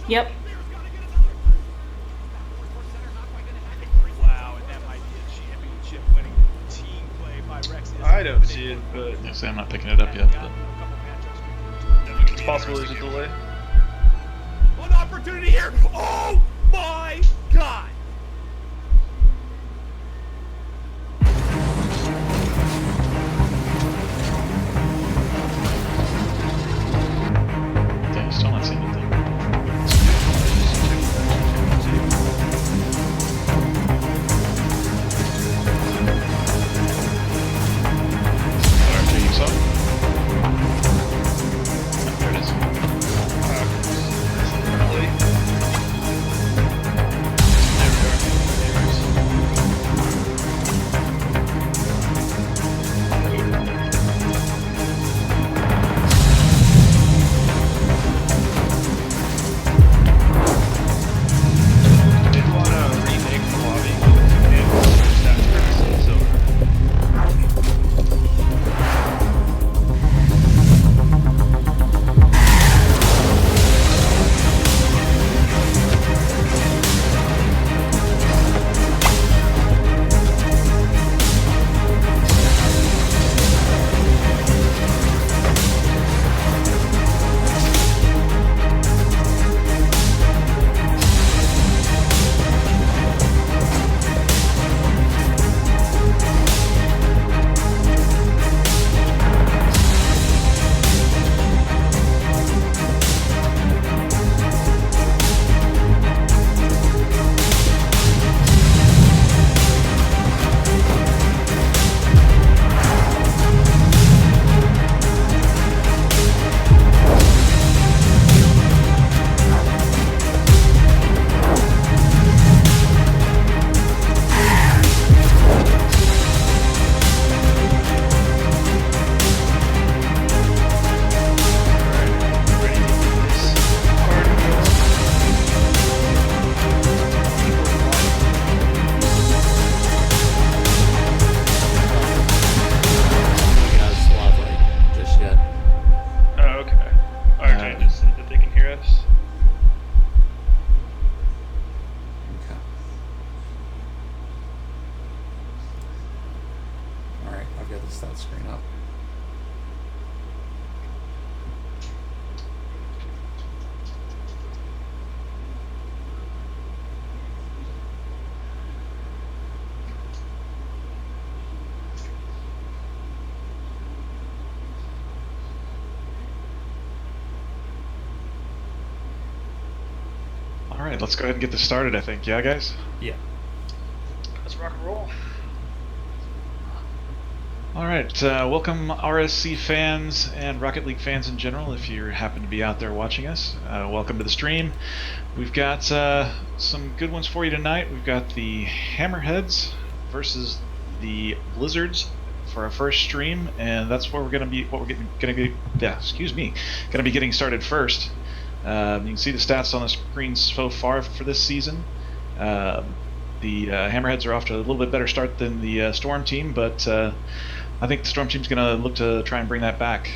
Yep. Wow, and that might be a championship-winning team play by Rex. I don't see it, but Yeah, see, I'm not picking it up yet, but it's possible there's a delay. An opportunity here. Oh my God! yeah, still not seeing it though. RFC, you saw? Oh, there it is. Really? I did want to remake the lobby with stats purposes, so ready to get this party going. Got a slot like just yet. Oh, okay. RJ just said that they can hear us. Okay. Alright, I've got the stat screen up. Alright, let's go ahead and get this started, I think. Yeah, guys? Yeah. Let's rock and roll. Alright, welcome RSC fans and Rocket League fans in general, if you happen to be out there watching us. Welcome to the stream. We've got some good ones for you tonight. We've got the Hammerheads versus the Blizzards for our first stream, and that's where we're going to be. What we're going to be. Yeah, excuse me. Going to be getting started first. You can see the stats on the screen so far for this season. The Hammerheads are off to a little bit better start than the Storm team, but I think the Storm team's going to look to try and bring that back.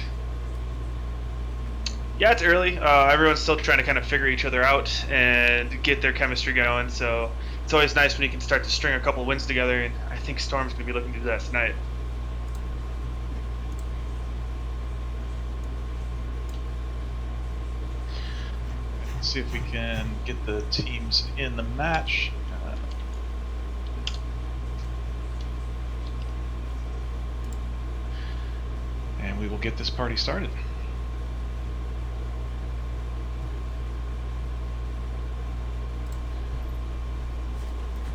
Yeah, it's early. Everyone's still trying to kind of figure each other out and get their chemistry going, so it's always nice when you can start to string a couple wins together, and I think Storm's going to be looking to do that tonight. Let's see if we can get the teams in the match. And we will get this party started.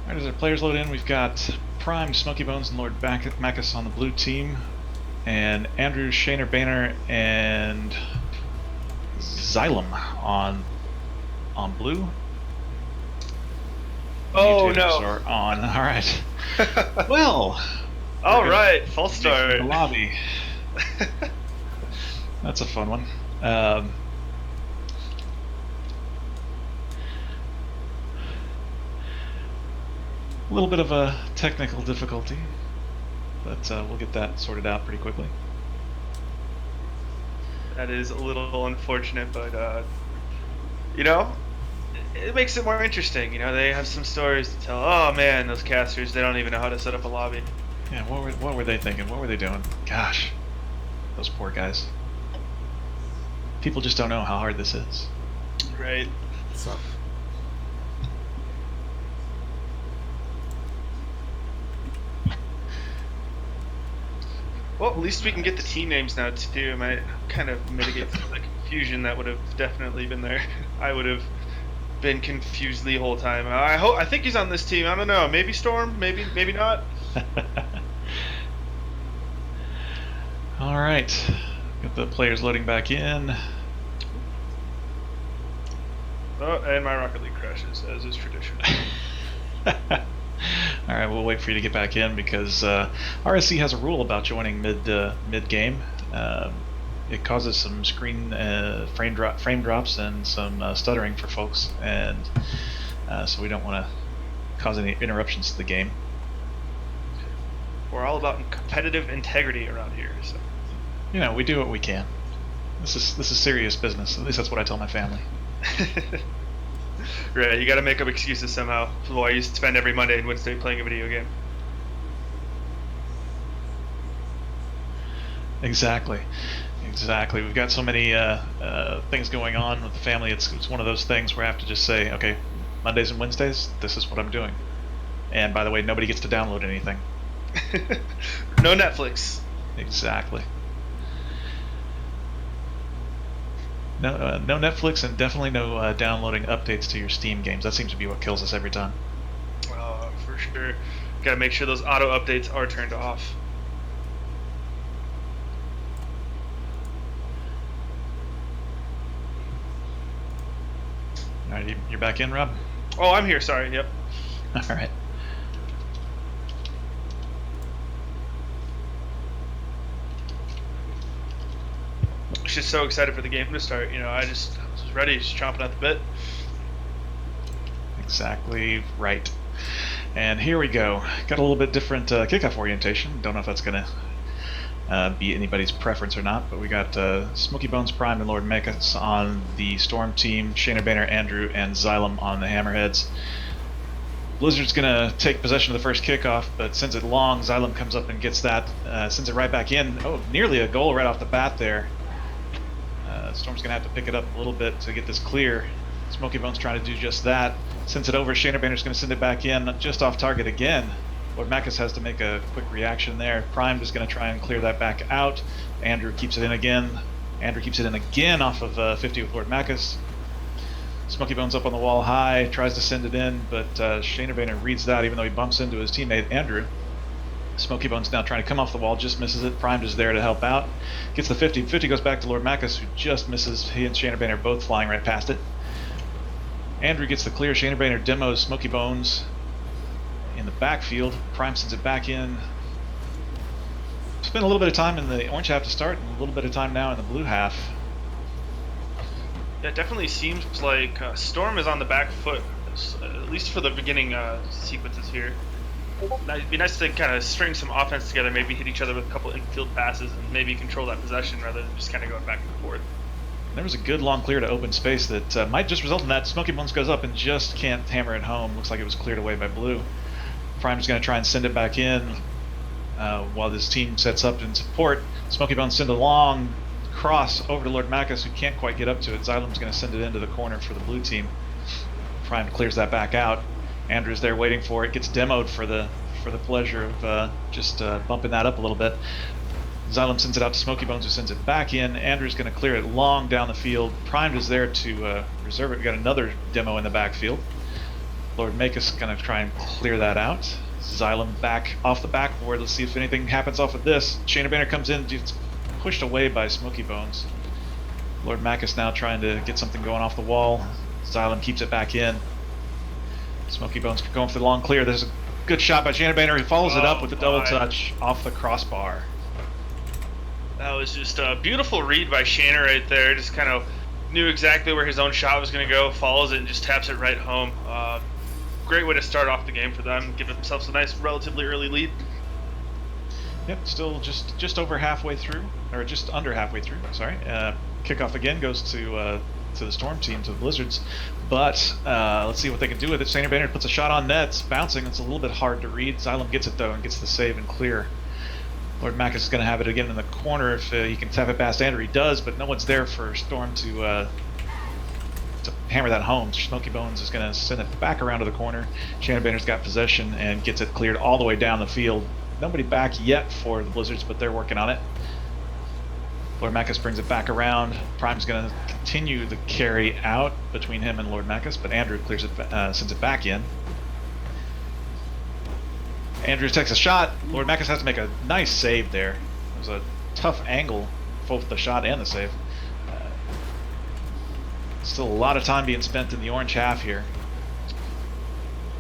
Alright, as our players load in, we've got Prime, Smoky Bones, and Lord Macus on the blue team, and Andrew, Shaner, Banner, and Xylem on blue. Oh, Mutations no. are on. Alright. Well. All right, false The start. lobby. That's a fun one. A little bit of a technical difficulty, but we'll get that sorted out pretty quickly. That is a little unfortunate, but you know, it makes it more interesting. They have some stories to tell. Oh man, those casters, they don't even know how to set up a lobby. Yeah, what were they thinking? What were they doing? Gosh, those poor guys. People just don't know how hard this is. Right. So, Well, at least we can get the team names now too. It might kind of mitigate some of the confusion that would have definitely been there. I would have been confused the whole time. I think he's on this team. I don't know. Maybe Storm. Maybe not. All right, got the players loading back in. Oh, and my Rocket League crashes, as is tradition. All right, we'll wait for you to get back in because RSC has a rule about joining mid game. It causes some screen frame drops and some stuttering for folks, and so we don't want to cause any interruptions to the game. We're all about competitive integrity around here. So. We do what we can. This is serious business. At least that's what I tell my family. Right, you got to make up excuses somehow for why you spend every Monday and Wednesday playing a video game. Exactly. We've got so many things going on with the family. It's one of those things where I have to just say, okay, Mondays and Wednesdays, this is what I'm doing. And by the way, nobody gets to download anything. No Netflix. Exactly. No Netflix, and definitely no downloading updates to your Steam games. That seems to be what kills us every time. For sure. Got to make sure those auto updates are turned off. All right, you're back in, Rob? Oh, I'm here. Sorry. Yep. All right. I was just so excited for the game to start. I was ready, just chomping at the bit. Exactly right. And here we go. Got a little bit different kickoff orientation. Don't know if that's going to be anybody's preference or not, but we got Smoky Bones Prime and Lord Mekas on the Storm team, Shayna Banner, Andrew, and Xylem on the Hammerheads. Blizzard's going to take possession of the first kickoff, but sends it long. Xylem comes up and gets that, sends it right back in. Oh, nearly a goal right off the bat there. Storm's going to have to pick it up a little bit to get this clear. Smoky Bones trying to do just that. Sends it over. Shayna Banner's going to send it back in, just off target again. Lord Mekas has to make a quick reaction there. Prime is going to try and clear that back out. Andrew keeps it in again. Andrew keeps it in again off of 50 with Lord Mekas. Smoky Bones up on the wall high, tries to send it in, but Shayna Banner reads that even though he bumps into his teammate Andrew. Smoky Bones now trying to come off the wall, just misses it. Prime is there to help out. Gets the 50. 50 goes back to Lord Mekas, who just misses. He and Shayna Banner both flying right past it. Andrew gets the clear. Shayna Banner demos Smoky Bones in the backfield. Prime sends it back in. Spent a little bit of time in the orange half to start, and a little bit of time now in the blue half. Yeah, it definitely seems like Storm is on the back foot, at least for the beginning sequences here. It'd be nice to kind of string some offense together, maybe hit each other with a couple infield passes, and maybe control that possession rather than just kind of going back and forth. There was a good long clear to open space that might just result in that. Smoky Bones goes up and just can't hammer it home. Looks like it was cleared away by blue. Prime's going to try and send it back in while this team sets up in support. Smoky Bones send a long cross over to Lord Mekas, who can't quite get up to it. Xylem's going to send it into the corner for the blue team. Prime clears that back out. Andrew's there waiting for it. Gets demoed for the pleasure of just bumping that up a little bit. Xylem sends it out to Smoky Bones, who sends it back in. Andrew's going to clear it long down the field. Prime is there to reserve it. We got another demo in the backfield. Lord Mekas going to try and clear that out. Xylem back off the backboard. Let's see if anything happens off of this. Shayna Banner comes in, gets pushed away by Smoky Bones. Lord Mekas now trying to get something going off the wall. Xylem keeps it back in. Smoky Bones going for the long clear. There's a good shot by Shayna Banner. He follows it up with a double touch off the crossbar. That was just a beautiful read by Shayna right there. Just kind of knew exactly where his own shot was going to go, follows it, and just taps it right home. Great way to start off the game for them. Give themselves a nice, relatively early lead. Yep, still just over halfway through, or just under halfway through. Sorry. Kickoff again goes to to the Storm team, to the Blizzards. But let's see what they can do with it. Shayner Baynard puts a shot on net. It's bouncing. It's a little bit hard to read. Xylem gets it, though, and gets the save and clear. Lord Mac is going to have it again in the corner if he can tap it past Andrew. He does, but no one's there for Storm to hammer that home. Smoky Bones is going to send it back around to the corner. Shannon Baynard's got possession and gets it cleared all the way down the field. Nobody back yet for the Blizzards, but they're working on it. Lord Macus brings it back around. Prime's going to continue the carry out between him and Lord Macus, but Andrew clears it, sends it back in. Andrew takes a shot. Lord Macus has to make a nice save there. It was a tough angle, both the shot and the save. Still a lot of time being spent in the orange half here.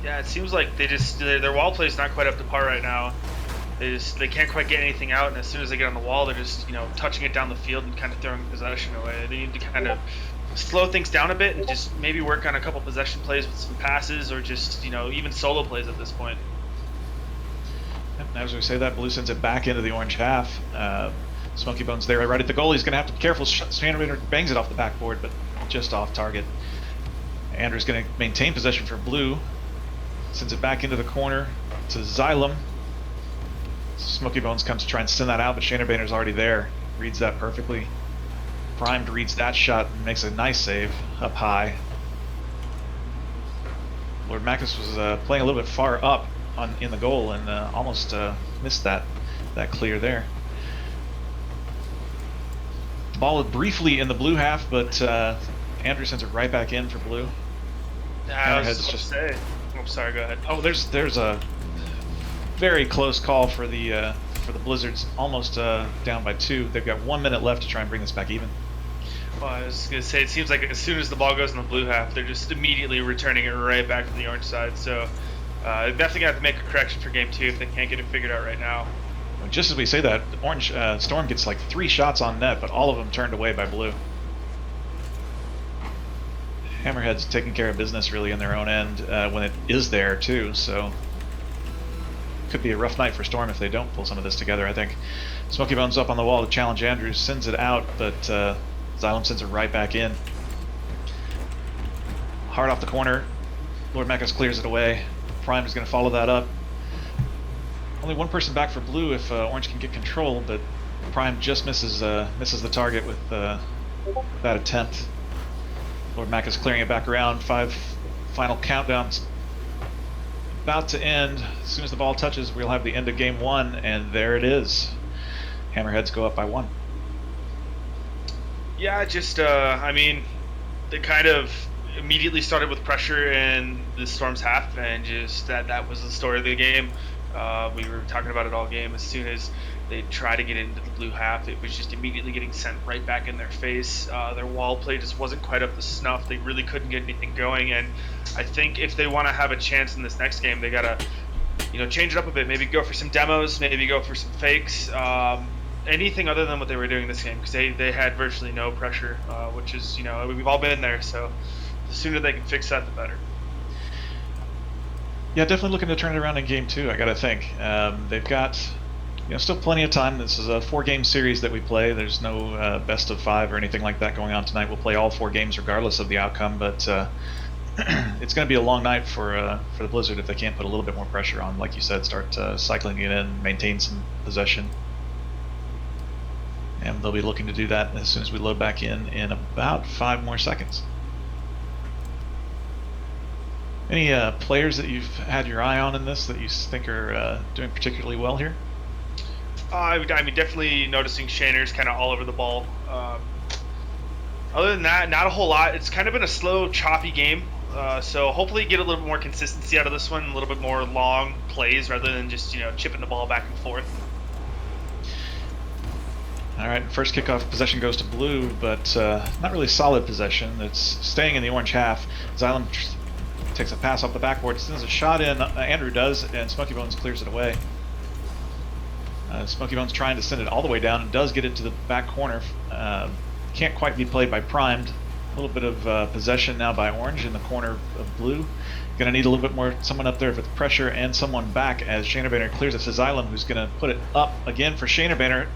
Yeah, it seems like their wall play is not quite up to par right now. They can't quite get anything out, and as soon as they get on the wall, they're just touching it down the field and kind of throwing possession away. They need to kind of slow things down a bit and just maybe work on a couple possession plays with some passes, or just even solo plays at this point. As we say that, Blue sends it back into the orange half. Smoky Bones there right at the goal. He's going to have to be careful. Shannon bangs it off the backboard, but just off target. Andrew's going to maintain possession for Blue. Sends it back into the corner to Xylem. Smoky Bones comes to try and send that out, but Shannon Baynard's already there. Reads that perfectly. Primed reads that shot and makes a nice save up high. Lord Macus was playing a little bit far up in the goal and almost missed that clear there. Ball briefly in the Blue half, but Andrew sends it right back in for Blue. I was just say. Oh, sorry. Go ahead. Oh, there's a very close call for the Blizzards. Almost down by 2. They've got 1 minute left to try and bring this back even. Well, I was gonna say, it seems like as soon as the ball goes in the Blue half, they're just immediately returning it right back to the orange side. So they're definitely gonna have to make a correction for game 2 if they can't get it figured out right now. Just as we say that, Orange Storm gets like 3 shots on net, but all of them turned away by Blue. Hammerheads taking care of business really in their own end when it is there too, so could be a rough night for Storm if they don't pull some of this together, I think. Smoky Bones up on the wall to challenge Andrews, sends it out, but Xylem sends it right back in. Hard off the corner, Lord Macus clears it away. Prime is going to follow that up. Only one person back for Blue if Orange can get control, but Prime just misses the target with that attempt. Lord Macus clearing it back around. 5 final countdowns about to end. As soon as the ball touches, we'll have the end of game 1, and there it is. Hammerheads go up by 1. Yeah, just I mean, they kind of immediately started with pressure in the Storm's half, and just that was the story of the game. We were talking about it all game. As soon as they tried to get into the Blue half, it was just immediately getting sent right back in their face. Their wall play just wasn't quite up to snuff. They really couldn't get anything going, and I think if they want to have a chance in this next game, they gotta change it up a bit. Maybe go for some demos, maybe go for some fakes, anything other than what they were doing this game, because they had virtually no pressure, which is we've all been there. So the sooner they can fix that, the better. Yeah, definitely looking to turn it around in game 2, I gotta think. They've got still plenty of time. This is a 4-game series that we play. There's no best of 5 or anything like that going on tonight. We'll play all 4 games regardless of the outcome, but it's going to be a long night for the Blizzard if they can't put a little bit more pressure on, like you said, start cycling it in, maintain some possession. And they'll be looking to do that as soon as we load back in about 5 more seconds. Any players that you've had your eye on in this that you think are doing particularly well here? I mean, definitely noticing Shaner's kind of all over the ball. Other than that, not a whole lot. It's kind of been a slow, choppy game. So hopefully get a little bit more consistency out of this one, a little bit more long plays rather than just chipping the ball back and forth. All right, first kickoff possession goes to Blue, but not really solid possession. It's staying in the orange half. Xylem takes a pass off the backboard, sends a shot in. Andrew does, and Smoky Bones clears it away. Smoky Bones trying to send it all the way down and does get it to the back corner. Can't quite be played by Primed. A little bit of possession now by Orange in the corner of Blue. Going to need a little bit more, someone up there with pressure and someone back as Shayna Banner clears it to Xylem, who's going to put it up again for Shayna Banner.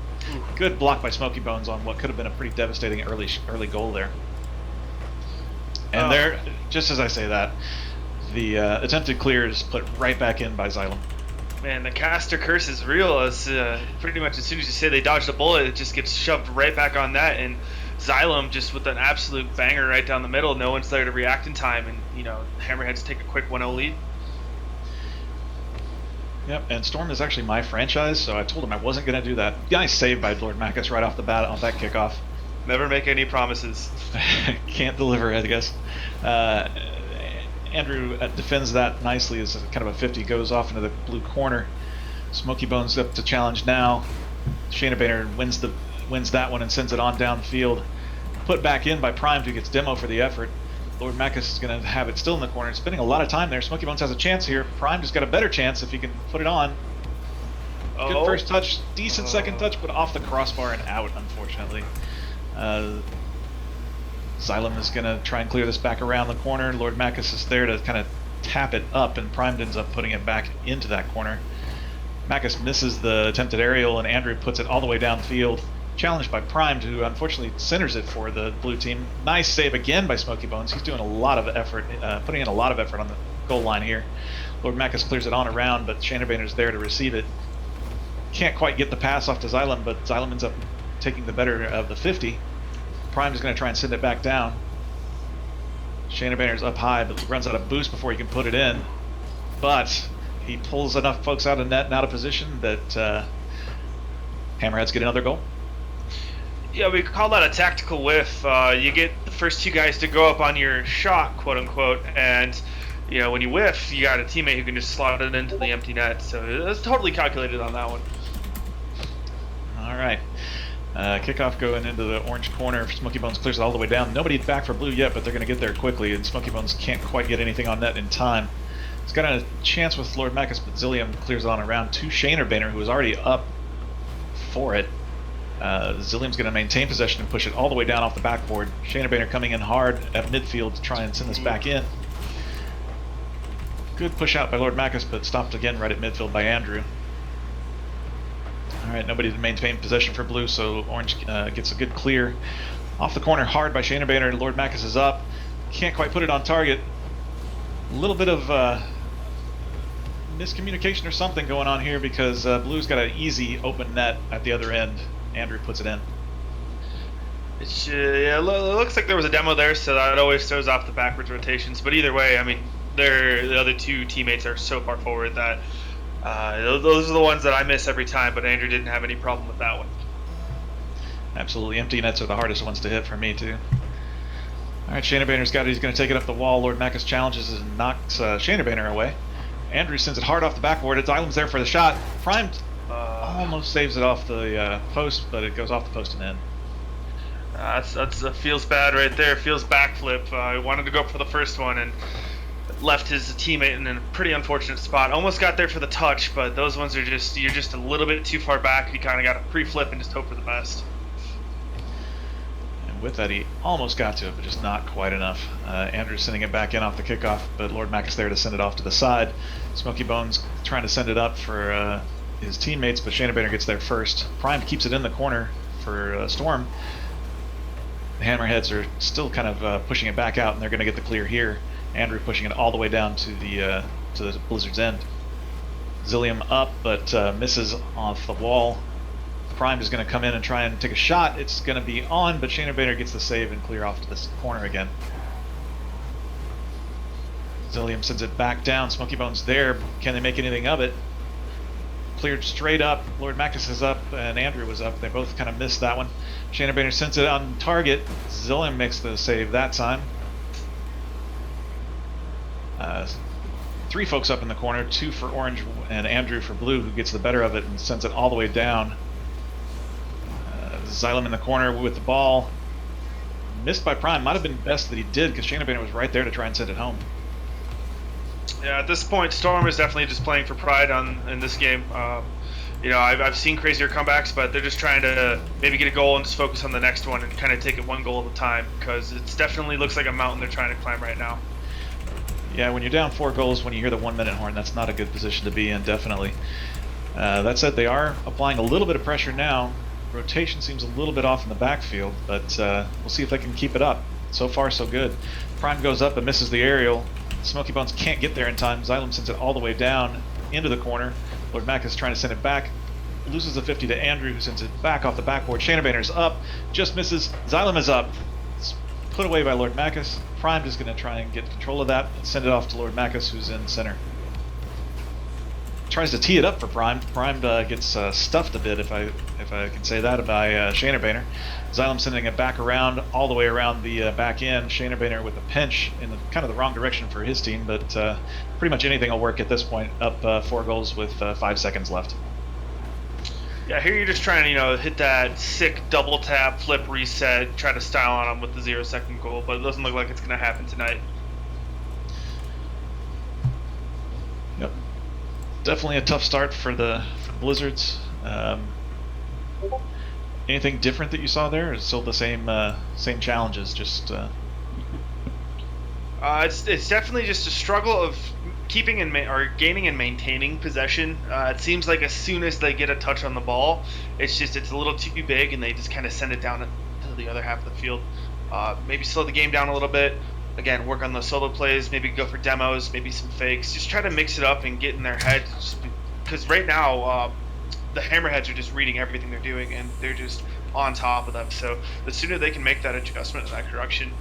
Good block by Smoky Bones on what could have been a pretty devastating early goal there. And there, just as I say that, the attempted clear is put right back in by Xylem. Man, the caster curse is real. As pretty much as soon as you say they dodged a bullet, it just gets shoved right back on that. And Xylem just with an absolute banger right down the middle. No one's there to react in time, and Hammerheads take a quick 1-0 lead. Yep, and Storm is actually my franchise, so I told him I wasn't going to do that. Nice save by Lord Macus right off the bat on that kickoff. Never make any promises. Can't deliver, I guess. Andrew defends that nicely as kind of a 50, goes off into the blue corner. Smoky Bones up to challenge now. Shayna Boehner wins that one and sends it on downfield. Put back in by Primed, who gets demo for the effort. Lord Macus is going to have it still in the corner. Spending a lot of time there. Smoky Bones has a chance here. Primed has got a better chance if he can put it on. Good first touch, decent second touch, but off the crossbar and out, unfortunately. Xylem is going to try and clear this back around the corner. Lord Macus is there to kind of tap it up, and Primed ends up putting it back into that corner. Macus misses the attempted aerial, and Andrew puts it all the way downfield. Challenged by Primed, who unfortunately centers it for the blue team. Nice save again by Smoky Bones. He's doing a lot of effort, putting in a lot of effort on the goal line here. Lord Macus clears it on around, but Shayna Boehner's there to receive it. Can't quite get the pass off to Xylem, but Xylem ends up taking the better of the 50. Primed is going to try and send it back down. Shayna Boehner's up high, but runs out of boost before he can put it in. But he pulls enough folks out of net and out of position that Hammerheads get another goal. Yeah, we call that a tactical whiff. You get the first two guys to go up on your shot, quote unquote, and when you whiff, you got a teammate who can just slot it into the empty net. So it was totally calculated on that one. All right. Kickoff going into the orange corner. Smoky Bones clears it all the way down. Nobody back for blue yet, but they're going to get there quickly, and Smoky Bones can't quite get anything on net in time. He's got a chance with Lord Macus, but Zillium clears it on around to Shayna Boehner, who was already up for it. Zillium's going to maintain possession and push it all the way down off the backboard. Shayna Boehner coming in hard at midfield to try and send this back in. Good push out by Lord Macus, but stopped again right at midfield by Andrew. Alright, nobody to maintain possession for blue, so orange gets a good clear. Off the corner hard by Shayna Boehner. Lord Macus is up. Can't quite put it on target. A little bit of miscommunication or something going on here because blue's got an easy open net at the other end. Andrew puts it in. It looks like there was a demo there, so that always throws off the backwards rotations. But either way, I mean, the other two teammates are so far forward that those are the ones that I miss every time, but Andrew didn't have any problem with that one. Absolutely. Empty nets are the hardest ones to hit for me, too. All right, Shayna Boehner's got it. He's going to take it up the wall. Lord Macus challenges and knocks Shayna Boehner away. Andrew sends it hard off the backboard. Xylem's there for the shot. Primed almost saves it off the post, but it goes off the post and in. That's feels bad right there. Feels backflip. He wanted to go for the first one and left his teammate in a pretty unfortunate spot. Almost got there for the touch, but those ones are you're just a little bit too far back. You kind of got to pre-flip and just hope for the best. And with that, he almost got to it, but just not quite enough. Andrew sending it back in off the kickoff, but Lord Macus there to send it off to the side. Smoky Bones trying to send it up for his teammates, but Shayna Boehner gets there first. Prime keeps it in the corner for Storm. The Hammerheads are still kind of pushing it back out, and they're going to get the clear here. Andrew pushing it all the way down to the Blizzard's end. Zillium up, but misses off the wall. Prime is going to come in and try and take a shot. It's going to be on, but Shayna Boehner gets the save and clear off to this corner again. Zillium sends it back down. Smoky Bones there. Can they make anything of it? Cleared straight up. Lord Macus is up, and Andrew was up. They both kind of missed that one. Shayna Boehner sends it on target. Zillium makes the save that time. Three folks up in the corner, two for orange and Andrew for blue, who gets the better of it and sends it all the way down. Xylem in the corner with the ball. Missed by Prime. Might have been best that he did because Shayna Boehner was right there to try and send it home. Yeah, at this point, Storm is definitely just playing for pride in this game. I've seen crazier comebacks, but they're just trying to maybe get a goal and just focus on the next one and kind of take it one goal at a time because it definitely looks like a mountain they're trying to climb right now. Yeah, when you're down 4 goals, when you hear the 1 minute horn, that's not a good position to be in, definitely. That said, they are applying a little bit of pressure now. Rotation seems a little bit off in the backfield, but we'll see if they can keep it up. so far so good. Prime goes up and misses the aerial. Smoky Bones can't get there in time. Xylem sends it all the way down into the corner. Lord Mac is trying to send it back. Loses the 50 to Andrew, who sends it back off the backboard. Shanabaner's up, just misses. Xylem is up. It's put away by Lord Macus. Prime is going to try and get control of that and send it off to Lord Macus, who's in center. Tries to tee it up for Prime. Prime gets stuffed a bit, if I can say that, by Shanabaner. Xylem sending it back around, all the way around the back end. Shanabaner with a pinch in kind of the wrong direction for his team, but pretty much anything will work at this point. Up 4 goals with 5 seconds left. Yeah, here you're just trying to, hit that sick double tap, flip, reset, try to style on them with the 0-second goal, but it doesn't look like it's going to happen tonight. Yep. Definitely a tough start for the Blizzards. Anything different that you saw there? Or is it still the same challenges? Just it's definitely just a struggle of keeping or gaining and maintaining possession. It seems like as soon as they get a touch on the ball, it's a little too big, and they just kind of send it down to the other half of the field. Maybe slow the game down a little bit. Again, work on the solo plays. Maybe go for demos. Maybe some fakes. Just try to mix it up and get in their head. Because right now, the Hammerheads are just reading everything they're doing, and they're just on top of them. So the sooner they can make that adjustment in that direction,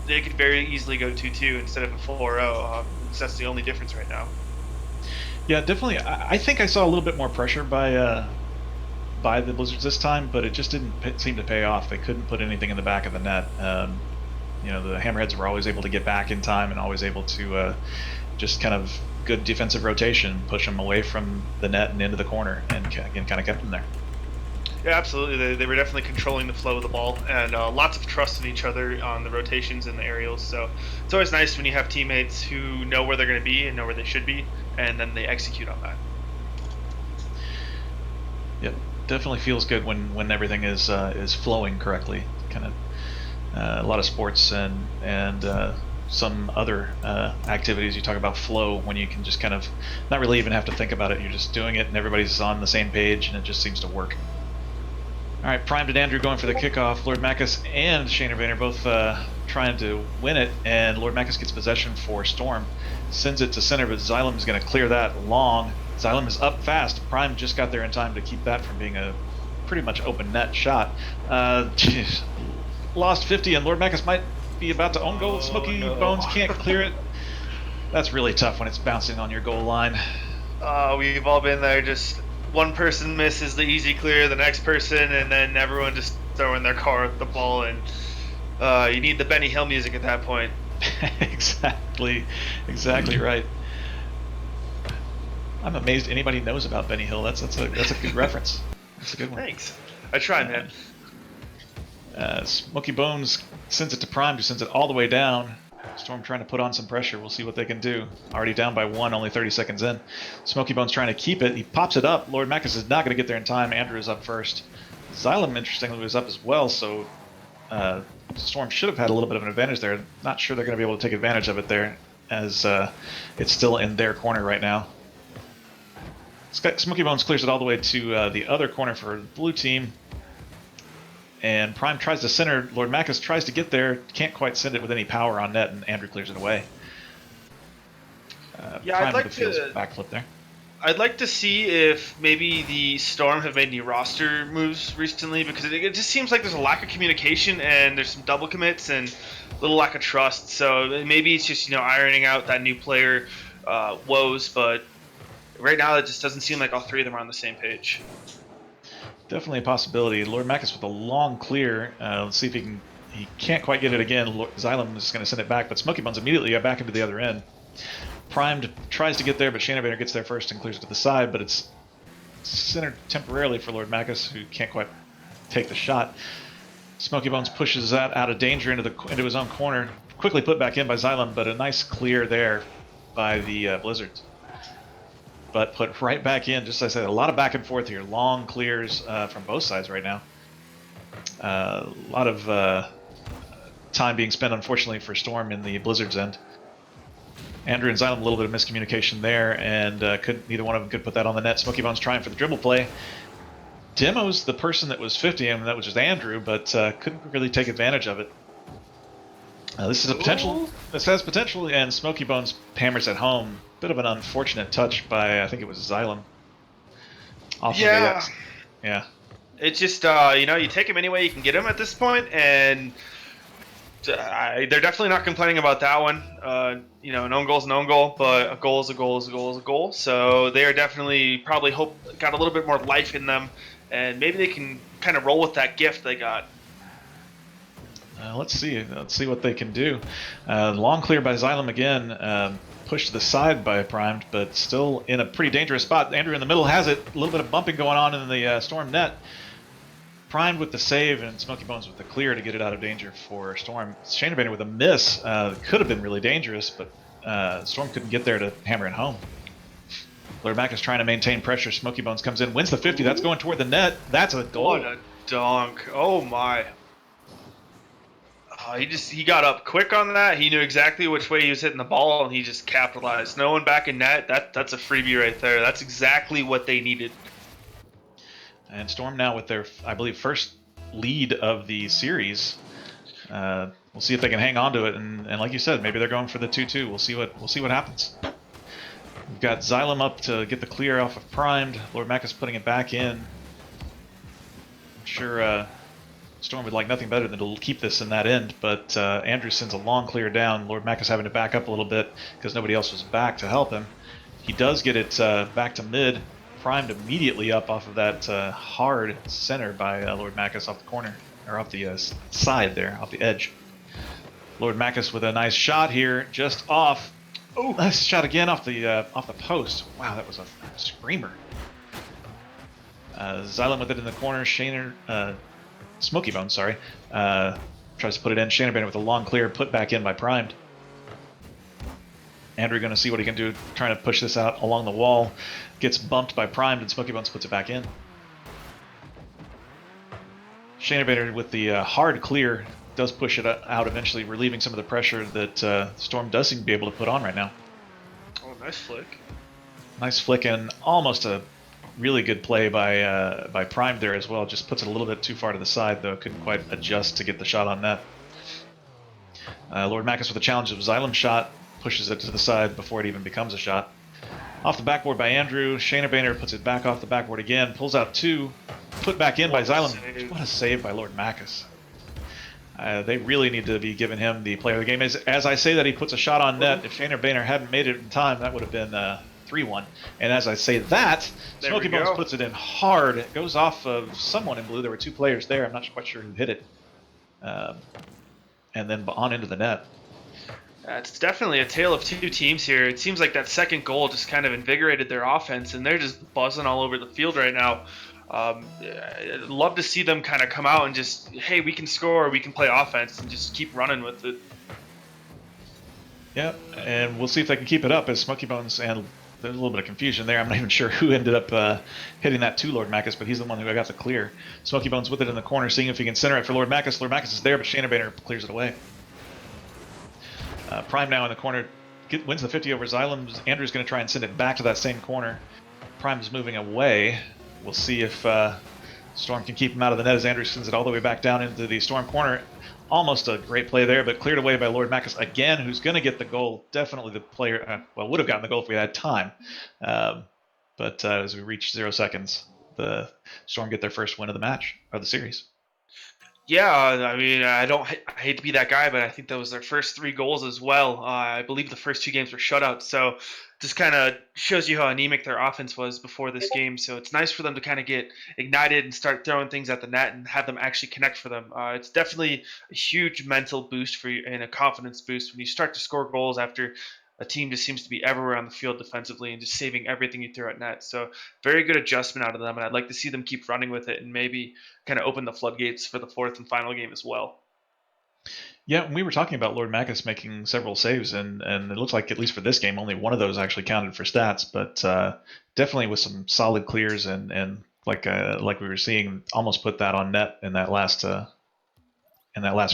they could very easily go 2-2 instead of a 4-0. That's the only difference right now. yeah, definitely. I think I saw a little bit more pressure by the Blizzards this time, but it just didn't seem to pay off. They couldn't put anything in the back of the net. The Hammerheads were always able to get back in time and always able to just kind of good defensive rotation, push them away from the net and into the corner, and again kind of kept them there. Yeah, absolutely. They were definitely controlling the flow of the ball, and lots of trust in each other on the rotations and the aerials. So it's always nice when you have teammates who know where they're going to be and know where they should be, and then they execute on that. Yep, definitely feels good when everything is flowing correctly. Kind of a lot of sports and some other activities, you talk about flow when you can just kind of not really even have to think about it. You're just doing it, and everybody's on the same page, and it just seems to work. All right, Primed and Andrew going for the kickoff. Lord Macus and Shayna Vainer both trying to win it, and Lord Macus gets possession for Storm. Sends it to center, but Xylem is going to clear that long. Xylem is up fast. Prime just got there in time to keep that from being a pretty much open net shot. Lost 50, and Lord Macus might be about to own goal. Smoky Bones can't clear it. That's really tough when it's bouncing on your goal line. We've all been there. Just one person misses the easy clear, the next person, and then everyone just throwing their car at the ball, and you need the Benny Hill music at that point. Exactly right. I'm amazed anybody knows about Benny Hill. That's a good reference. That's a good one. Thanks. I try, man. Smoky Bones sends it to Prime, who sends it all the way down. Storm trying to put on some pressure. We'll see what they can do. Already down by 1, only 30 seconds in. Smoky Bones trying to keep it. He pops it up. Lord Macus is not going to get there in time. Andrew is up first. Xylem, interestingly, was up as well, so Storm should have had a little bit of an advantage there. Not sure they're going to be able to take advantage of it there, as it's still in their corner right now. Smoky Bones clears it all the way to the other corner for the blue team. And Prime tries to center. Lord Macus tries to get there. Can't quite send it with any power on net, and Andrew clears it away. Yeah, Prime I'd like with a to backflip there. I'd like to see if maybe the Storm have made any roster moves recently, because it just seems like there's a lack of communication and there's some double commits and a little lack of trust. So maybe it's just ironing out that new player woes, but right now it just doesn't seem like all three of them are on the same page. Definitely a possibility. Lord Macus with a long clear. Let's see if he can't quite get it again. Xylem is going to send it back, but Smoky Bones immediately got back into the other end. Primed tries to get there, but Shanabaner gets there first and clears it to the side, but it's centered temporarily for Lord Macus, who can't quite take the shot. Smoky Bones pushes that out of danger into his own corner. Quickly put back in by Xylem, but a nice clear there by the Blizzards. But put right back in, just as I said, a lot of back and forth here. Long clears from both sides right now. A lot of time being spent, unfortunately, for Storm in the Blizzard's end. Andrew and Xylem, a little bit of miscommunication there, and neither one of them could put that on the net. Smoky Bones trying for the dribble play. Demo's the person that was 50, and that was just Andrew, but couldn't really take advantage of it. This is a potential. This has potential, and Smoky Bones hammers at home. Bit of an unfortunate touch by, I think it was Xylem. Off of Yeah. Yeah. It's just, you take him any way you can get him at this point, and they're definitely not complaining about that one. An own goal is an own goal, but a goal is a goal is a goal is a goal. So they are definitely probably got a little bit more life in them, and maybe they can kind of roll with that gift they got. Let's see what they can do. Long clear by Xylem again. Pushed to the side by Primed, but still in a pretty dangerous spot. Andrew in the middle has it. A little bit of bumping going on in the Storm net. Primed with the save and Smoky Bones with the clear to get it out of danger for Storm. Shanabaner with a miss. Could have been really dangerous, but Storm couldn't get there to hammer it home. Lord Mac is trying to maintain pressure. Smoky Bones comes in, wins the 50. That's going toward the net. That's a goal. What a dunk. Oh my. He got up quick on that. He knew exactly which way he was hitting the ball, and he just capitalized. No one back in net. That's a freebie right there. That's exactly what they needed. And Storm now with their, I believe, first lead of the series. We'll see if they can hang on to it, and like you said, maybe they're going for the 2-2. We'll see what happens. We've got Xylem up to get the clear off of Primed. Lord Mac is putting it back in. I'm sure Storm would like nothing better than to keep this in that end, but Andrew sends a long clear down. Lord Mac is having to back up a little bit because nobody else was back to help him. He does get it back to mid. Primed immediately up off of that hard center by Lord Macus off the corner, or off the side there, off the edge. Lord Macus with a nice shot here, just off. Oh, nice shot again off the post. Wow, that was a screamer. Xylem with it in the corner. Smoky Bones, sorry. Tries to put it in. Shanabaner with a long clear, put back in by Primed. Andrew going to see what he can do, trying to push this out along the wall. Gets bumped by Primed, and Smoky Bones puts it back in. Shanabaner with the hard clear does push it out eventually, relieving some of the pressure that Storm does seem to be able to put on right now. Oh, nice flick. Nice flick, and almost a really good play by Prime there as well. Just puts it a little bit too far to the side, though. Couldn't quite adjust to get the shot on net. Lord Macus with a challenge of Xylem shot. Pushes it to the side before it even becomes a shot. Off the backboard by Andrew. Shanabaner puts it back off the backboard again. Pulls out two. Put back in by Xylem. What a save by Lord Macus. They really need to be giving him the player of the game. As I say that he puts a shot on net, if Shanabaner hadn't made it in time, that would have been 3-1. And as I say that, Smoky Bones puts it in hard. It goes off of someone in blue. There were two players there. I'm not quite sure who hit it. And then on into the net. It's definitely a tale of two teams here. It seems like that second goal just kind of invigorated their offense, and they're just buzzing all over the field right now. I'd love to see them kind of come out and just, hey, we can score, we can play offense, and just keep running with it. Yeah, and we'll see if they can keep it up as Smoky Bones, and there's a little bit of confusion there. I'm not even sure who ended up hitting that to Lord Macus, but he's the one who got the clear. Smoky Bones with it in the corner, seeing if he can center it for Lord Macus. Lord Macus is there, but Shanabaner clears it away. Prime now in the corner wins the 50 over Xylem. Andrew's going to try and send it back to that same corner. Prime is moving away. We'll see if Storm can keep him out of the net as Andrew sends it all the way back down into the Storm corner. Almost a great play there, but cleared away by Lord Macus again, who's going to get the goal. Definitely the player, would have gotten the goal if we had time. But as we reach 0 seconds, the Storm get their first win of the match, or the series. Yeah, I mean, I hate to be that guy, but I think that was their first 3 goals as well. I believe the first 2 games were shutouts, so just kind of shows you how anemic their offense was before this game. So it's nice for them to kind of get ignited and start throwing things at the net and have them actually connect for them. It's definitely a huge mental boost for you and a confidence boost when you start to score goals after a team just seems to be everywhere on the field defensively and just saving everything you throw at net. So very good adjustment out of them, and I'd like to see them keep running with it and maybe kind of open the floodgates for the 4th and final game as well. Yeah, we were talking about Lord Macus making several saves, and it looks like, at least for this game, only one of those actually counted for stats, but definitely with some solid clears and like we were seeing, almost put that on net in that last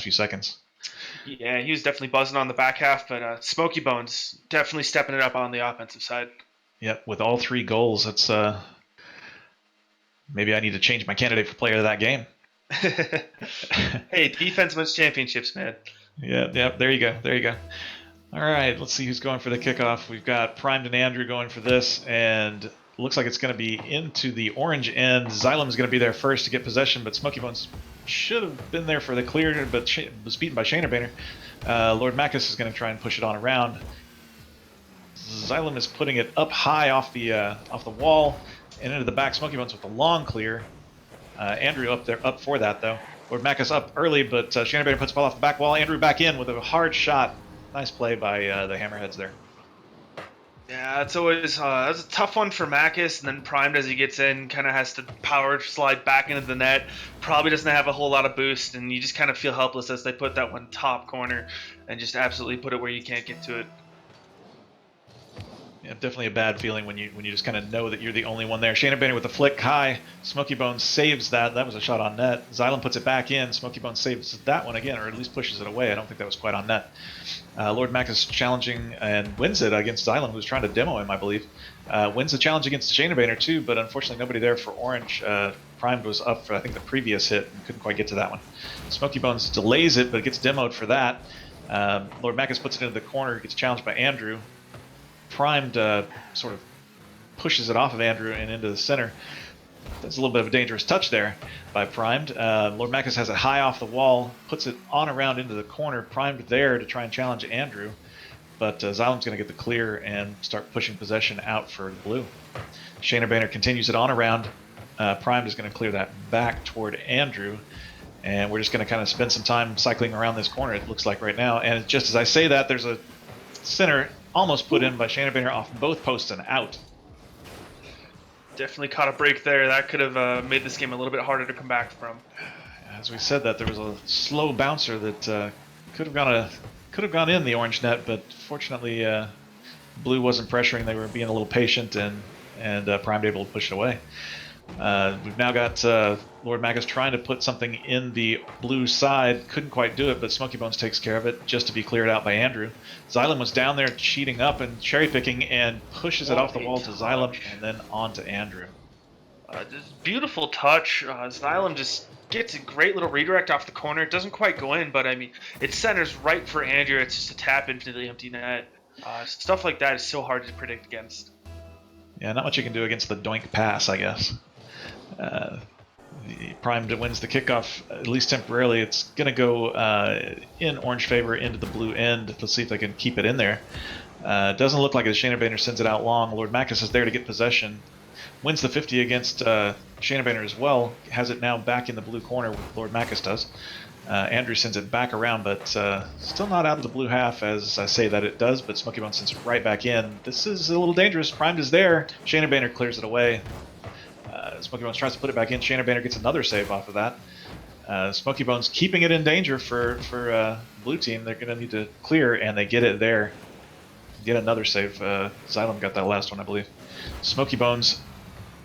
few seconds. Yeah, he was definitely buzzing on the back half, but Smoky Bones definitely stepping it up on the offensive side. Yep, with all 3 goals, it's maybe I need to change my candidate for player of that game. Hey, defense wins championships, man. Yeah, there you go. There you go. All right, let's see who's going for the kickoff. We've got Primed and Andrew going for this, and looks like it's going to be into the orange end. Xylem's going to be there first to get possession, but Smoky Bones should have been there for the clear, but was beaten by Shaynerbaner. Lord Macus is going to try and push it on around. Xylem is putting it up high off the wall and into the back. Smoky Bones with the long clear. Andrew up for that though. Lord Macus up early, but Shaynerbaner puts the ball off the back wall. Andrew back in with a hard shot. Nice play by the Hammerheads there. Yeah, it's always that's a tough one for Macus, and then Primed as he gets in kind of has to power slide back into the net. Probably doesn't have a whole lot of boost, and you just kind of feel helpless as they put that one top corner and just absolutely put it where you can't get to it. Yeah, definitely a bad feeling when you just kind of know that you're the only one there. Shaynerbaner with the flick high. Smoky Bones saves that. That was a shot on net. Xylem puts it back in. Smoky Bones saves that one again, or at least pushes it away. I don't think that was quite on net. Lord Mac is challenging and wins it against Xylem, who's trying to demo him, I believe. Wins the challenge against Shaynerbaner too, but unfortunately nobody there for Orange. Primed was up for, I think, the previous hit and couldn't quite get to that one. Smoky Bones delays it, but gets demoed for that. Lord Macus puts it into the corner, gets challenged by Andrew. Primed sort of pushes it off of Andrew and into the center. That's a little bit of a dangerous touch there by Primed. Lord Macus has it high off the wall, puts it on around into the corner. Primed there to try and challenge Andrew, but Xylem's going to get the clear and start pushing possession out for blue. Shaynerbaner continues it on around. Primed is going to clear that back toward Andrew, and we're just going to kind of spend some time cycling around this corner, it looks like right now. And just as I say that, there's a center almost put in by Shaynerbaner off both posts and out. Definitely caught a break there. That could have made this game a little bit harder to come back from. As we said, that there was a slow bouncer that could have gone in the orange net, but fortunately blue wasn't pressuring. They were being a little patient, and Primed able to push it away. We've now got Lord Magus trying to put something in the blue side. Couldn't quite do it, but Smoky Bones takes care of it just to be cleared out by Andrew. Xylem was down there cheating up and cherry picking and pushes it off the wall to Xylem and then on to Andrew. Just beautiful touch. Xylem just gets a great little redirect off the corner. It doesn't quite go in, but I mean, it centers right for Andrew. It's just a tap into the empty net. Stuff like that is so hard to predict against. Yeah, not much you can do against the doink pass, I guess. The Primed wins the kickoff, at least temporarily. It's going to go in orange favor into the blue end. Let's see if they can keep it in there. Doesn't look like it. Shaynerbaner sends it out long. Lord Macus is there to get possession. Wins the 50 against Shaynerbaner as well. Has it now back in the blue corner, Lord Macus does. Andrew sends it back around, but still not out of the blue half as I say that it does, but Smoky Bones sends it right back in. This is a little dangerous. Primed is there. Shaynerbaner clears it away. Smoky Bones tries to put it back in. Shaynerbaner gets another save off of that. Smoky Bones keeping it in danger for blue team. They're going to need to clear, and they get it there. Get another save. Xylem got that last one, I believe. Smoky Bones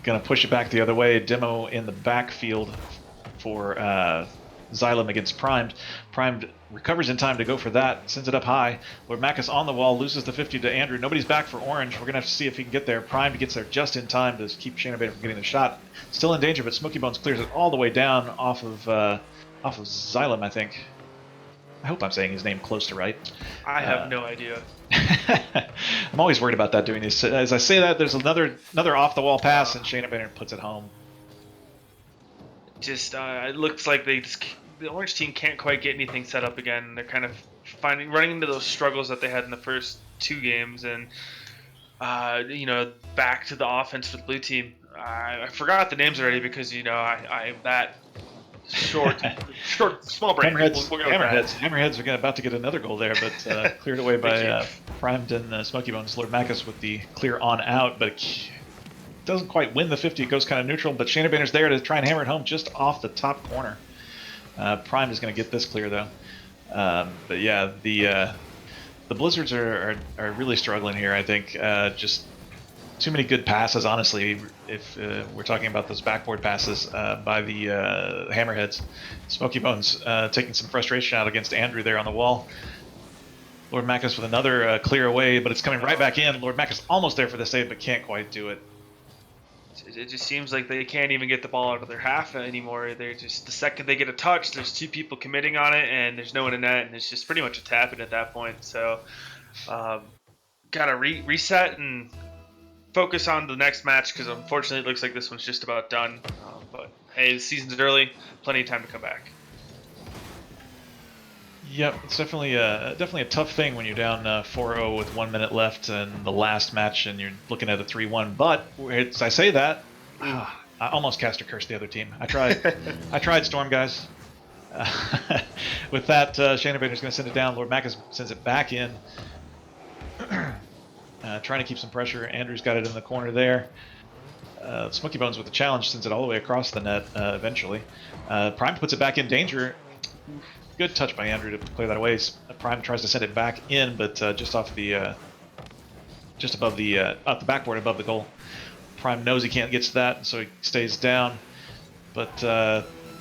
going to push it back the other way. Demo in the backfield for Xylem against Primed. Primed recovers in time to go for that, sends it up high. Lord Macus on the wall, loses the 50 to Andrew. Nobody's back for Orange. We're going to have to see if he can get there. Primed gets there just in time to keep Shaynerbaner from getting the shot. Still in danger, but Smoky Bones clears it all the way down off of Xylem, I think. I hope I'm saying his name close to right. I have no idea. I'm always worried about that doing this. As I say that, there's another off-the-wall pass, and Shaynerbaner puts it home. Just it looks like the Orange team can't quite get anything set up again. They're kind of running into those struggles that they had in the first two games, and back to the offense for the blue team. I forgot the names already because I'm that short, small brain. Hammerheads are about to get another goal there, but cleared away by Primed and Smoky Bones. Lord Macus with the clear on out, but doesn't quite win the 50. It goes kind of neutral, but Shaynerbaner's there to try and hammer it home just off the top corner. Primed is going to get this clear though. But yeah, the Blizzards are really struggling here. I think just too many good passes. Honestly, if we're talking about those backboard passes by the Hammerheads, Smoky Bones taking some frustration out against Andrew there on the wall. Lord Macus with another clear away, but it's coming right back in. Lord Macus almost there for the save, but can't quite do it. It just seems like they can't even get the ball out of their half anymore. They're just, the second they get a touch, there's 2 people committing on it, and there's no one in net, and it's just pretty much a tap in at that point. So, gotta reset and focus on the next match, because unfortunately it looks like this one's just about done. But hey, the season's early, plenty of time to come back. Yep, it's definitely a tough thing when you're down 4-0 with 1 minute left in the last match, and you're looking at a 3-1. But as I say that, I almost cast a curse the other team. I tried Storm, guys. With that, Shayna Bader's going to send it down. Lord Macus sends it back in, trying to keep some pressure. Andrew's got it in the corner there. Smoky Bones with the challenge sends it all the way across the net eventually. Prime puts it back in danger. Good touch by Andrew to clear that away. Prime tries to send it back in, but just above the backboard above the goal. Prime knows he can't get to that, so he stays down. But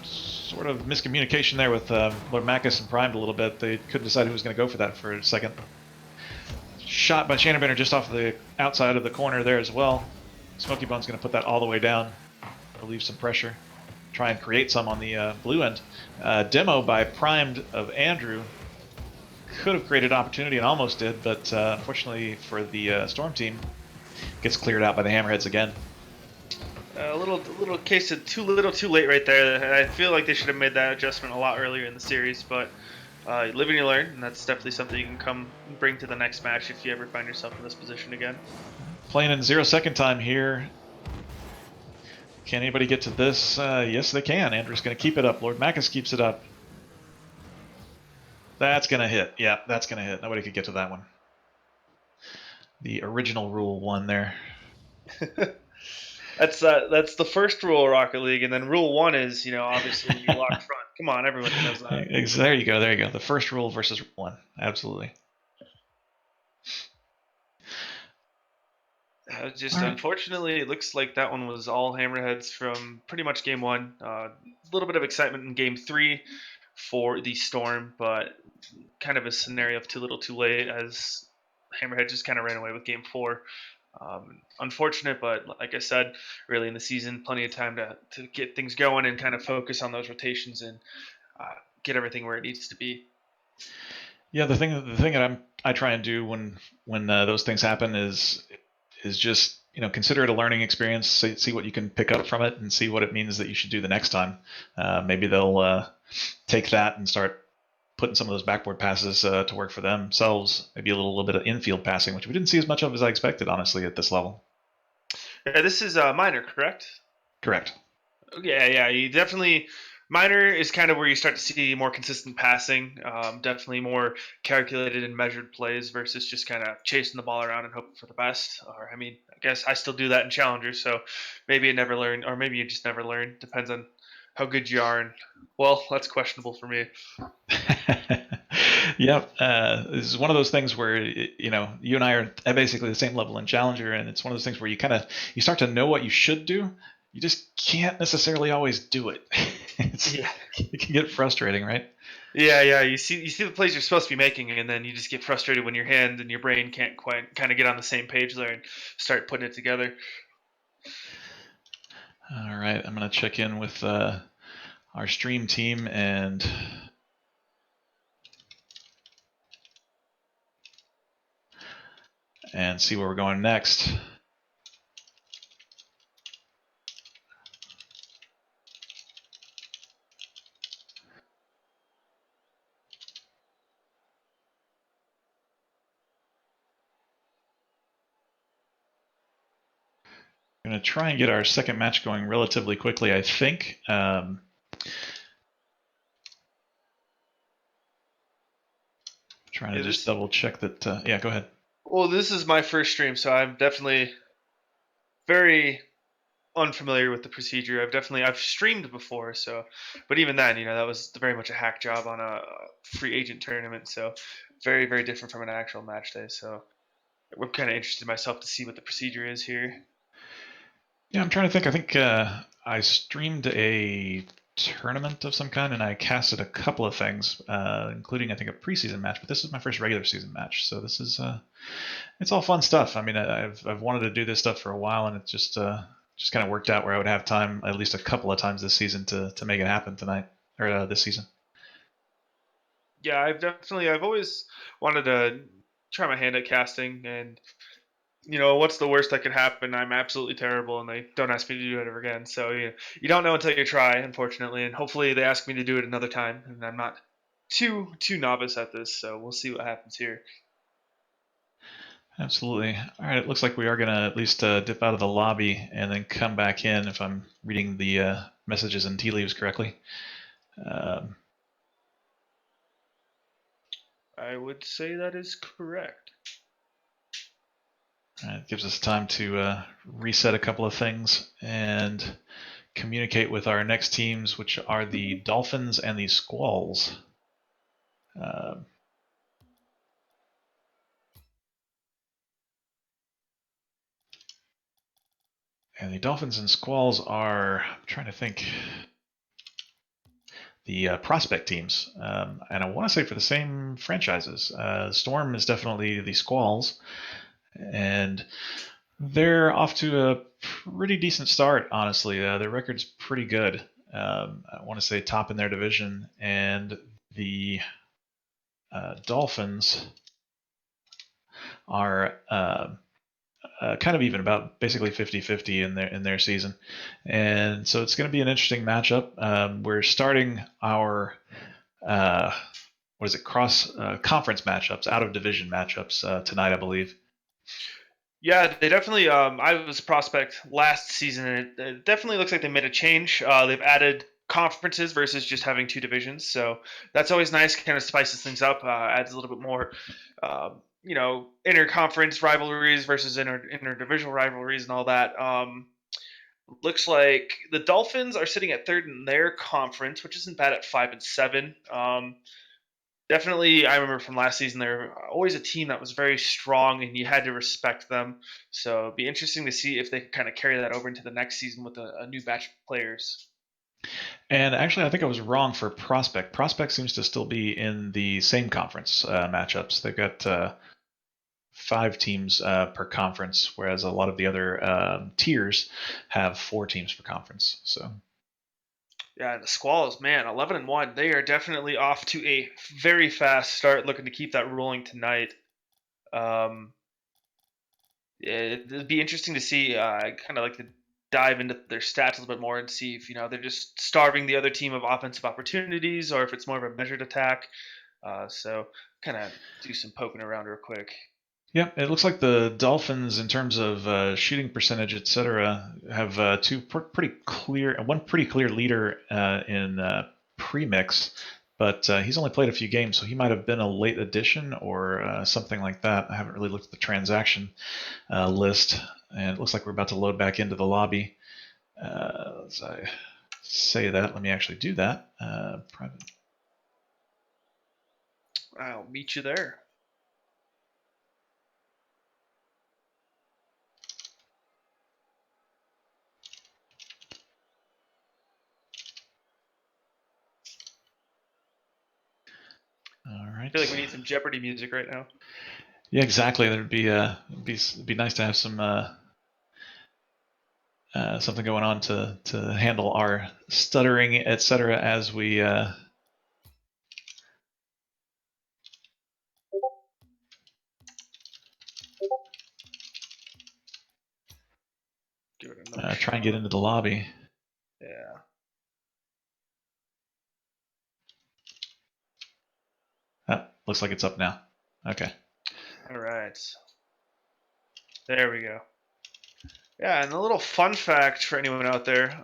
sort of miscommunication there with Lord Macus and Prime a little bit. They couldn't decide who was going to go for that for a second. Shot by Shannon Banner just off the outside of the corner there as well. Smoky Bone's going to put that all the way down, relieve some pressure, try and create some on the blue end. Demo by Primed of Andrew could have created an opportunity and almost did, but unfortunately for the Storm team, gets cleared out by the Hammerheads again. A little case of too little too late right there. I feel like they should have made that adjustment a lot earlier in the series, but live and you learn, and that's definitely something you can come bring to the next match if you ever find yourself in this position again. Playing in 0-second time here. Can anybody get to this? Yes, they can. Andrew's going to keep it up. Lord Macus keeps it up. That's going to hit. Yeah, that's going to hit. Nobody could get to that one. The original Rule 1 there. That's the first rule of Rocket League, and then Rule 1 is, obviously you lock front. Come on, everyone knows that. There you go. There you go. The first rule versus Rule 1. Absolutely. Unfortunately, it looks like that one was all Hammerheads from pretty much game 1. A little bit of excitement in game 3 for the Storm, but kind of a scenario of too little too late, as Hammerhead just kind of ran away with game 4. Unfortunate, but like I said, really in the season, plenty of time to get things going and kind of focus on those rotations and get everything where it needs to be. Yeah, the thing that I try and do when those things happen is just consider it a learning experience. See what you can pick up from it and see what it means that you should do the next time. Maybe they'll take that and start putting some of those backboard passes to work for themselves. Maybe a little bit of infield passing, which we didn't see as much of as I expected, honestly, at this level. Yeah, this is minor, correct? Correct. Yeah. You definitely. Minor is kind of where you start to see more consistent passing, definitely more calculated and measured plays versus just kind of chasing the ball around and hoping for the best. Or, I guess I still do that in Challengers, so maybe you never learn, or maybe you just never learn. Depends on how good you are. And, well, that's questionable for me. Yep. This is one of those things where, you and I are at basically the same level in Challenger, and it's one of those things where you start to know what you should do. You just can't necessarily always do it. It can get frustrating, right? Yeah. You see the plays you're supposed to be making, and then you just get frustrated when your hand and your brain can't quite kind of get on the same page there and start putting it together. All right, I'm going to check in with our stream team and see where we're going next. We're going to try and get our second match going relatively quickly, I think. Trying to just double check that. Yeah, go ahead. Well, this is my first stream, so I'm definitely very unfamiliar with the procedure. I've streamed before, but even then, that was very much a hack job on a free agent tournament, so very, very different from an actual match day. So I'm kind of interested myself to see what the procedure is here. Yeah, I'm trying to think. I think I streamed a tournament of some kind, and I casted a couple of things, including I think a preseason match. But this is my first regular season match, so this is it's all fun stuff. I've wanted to do this stuff for a while, and it's just just kind of worked out where I would have time at least a couple of times this season to make it happen tonight or this season. Yeah, I've always wanted to try my hand at casting, and what's the worst that could happen? I'm absolutely terrible, and they don't ask me to do it ever again. So you don't know until you try, unfortunately, and hopefully they ask me to do it another time, and I'm not too novice at this. So we'll see what happens here. Absolutely. All right, it looks like we are going to at least dip out of the lobby and then come back in if I'm reading the messages and tea leaves correctly. I would say that is correct. It gives us time to reset a couple of things and communicate with our next teams, which are the Dolphins and the Squalls. And the Dolphins and Squalls are, I'm trying to think, the prospect teams. And I want to say for the same franchises. Storm is definitely the Squalls. And they're off to a pretty decent start, honestly. Their record's pretty good. I want to say top in their division. And the Dolphins are kind of even, about basically 50-50 in their season, and so it's going to be an interesting matchup. We're starting our cross conference matchups, out of division matchups tonight, I believe. Yeah, they definitely. I was a prospect last season, and it definitely looks like they made a change. They've added conferences versus just having two divisions, so that's always nice. Kind of spices things up, adds a little bit more, inter-conference rivalries versus interdivisional rivalries and all that. Looks like the Dolphins are sitting at third in their conference, which isn't bad at 5-7. Definitely, I remember from last season, they're always a team that was very strong and you had to respect them. So it'd be interesting to see if they can kind of carry that over into the next season with a new batch of players. And actually, I think I was wrong for Prospect. Prospect seems to still be in the same conference matchups. They've got 5 teams per conference, whereas a lot of the other tiers have 4 teams per conference. So. Yeah, the Squalls, man, 11-1. They are definitely off to a very fast start, looking to keep that rolling tonight. It'd be interesting to see. I kind of like to dive into their stats a little bit more and see if they're just starving the other team of offensive opportunities or if it's more of a measured attack. So kind of do some poking around real quick. Yeah, it looks like the Dolphins, in terms of shooting percentage, etc., have one pretty clear leader in premix, but he's only played a few games, so he might have been a late addition or something like that. I haven't really looked at the transaction list, and it looks like we're about to load back into the lobby. As I say that, let me actually do that. Private. I'll meet you there. All right. I feel like we need some Jeopardy music right now. Yeah, exactly. There'd be it'd be nice to have some something going on to handle our stuttering, etc. as we Give it another try and shot. get into the lobby. Yeah. Looks like it's up now. Okay. All right. There we go. Yeah, and a little fun fact for anyone out there: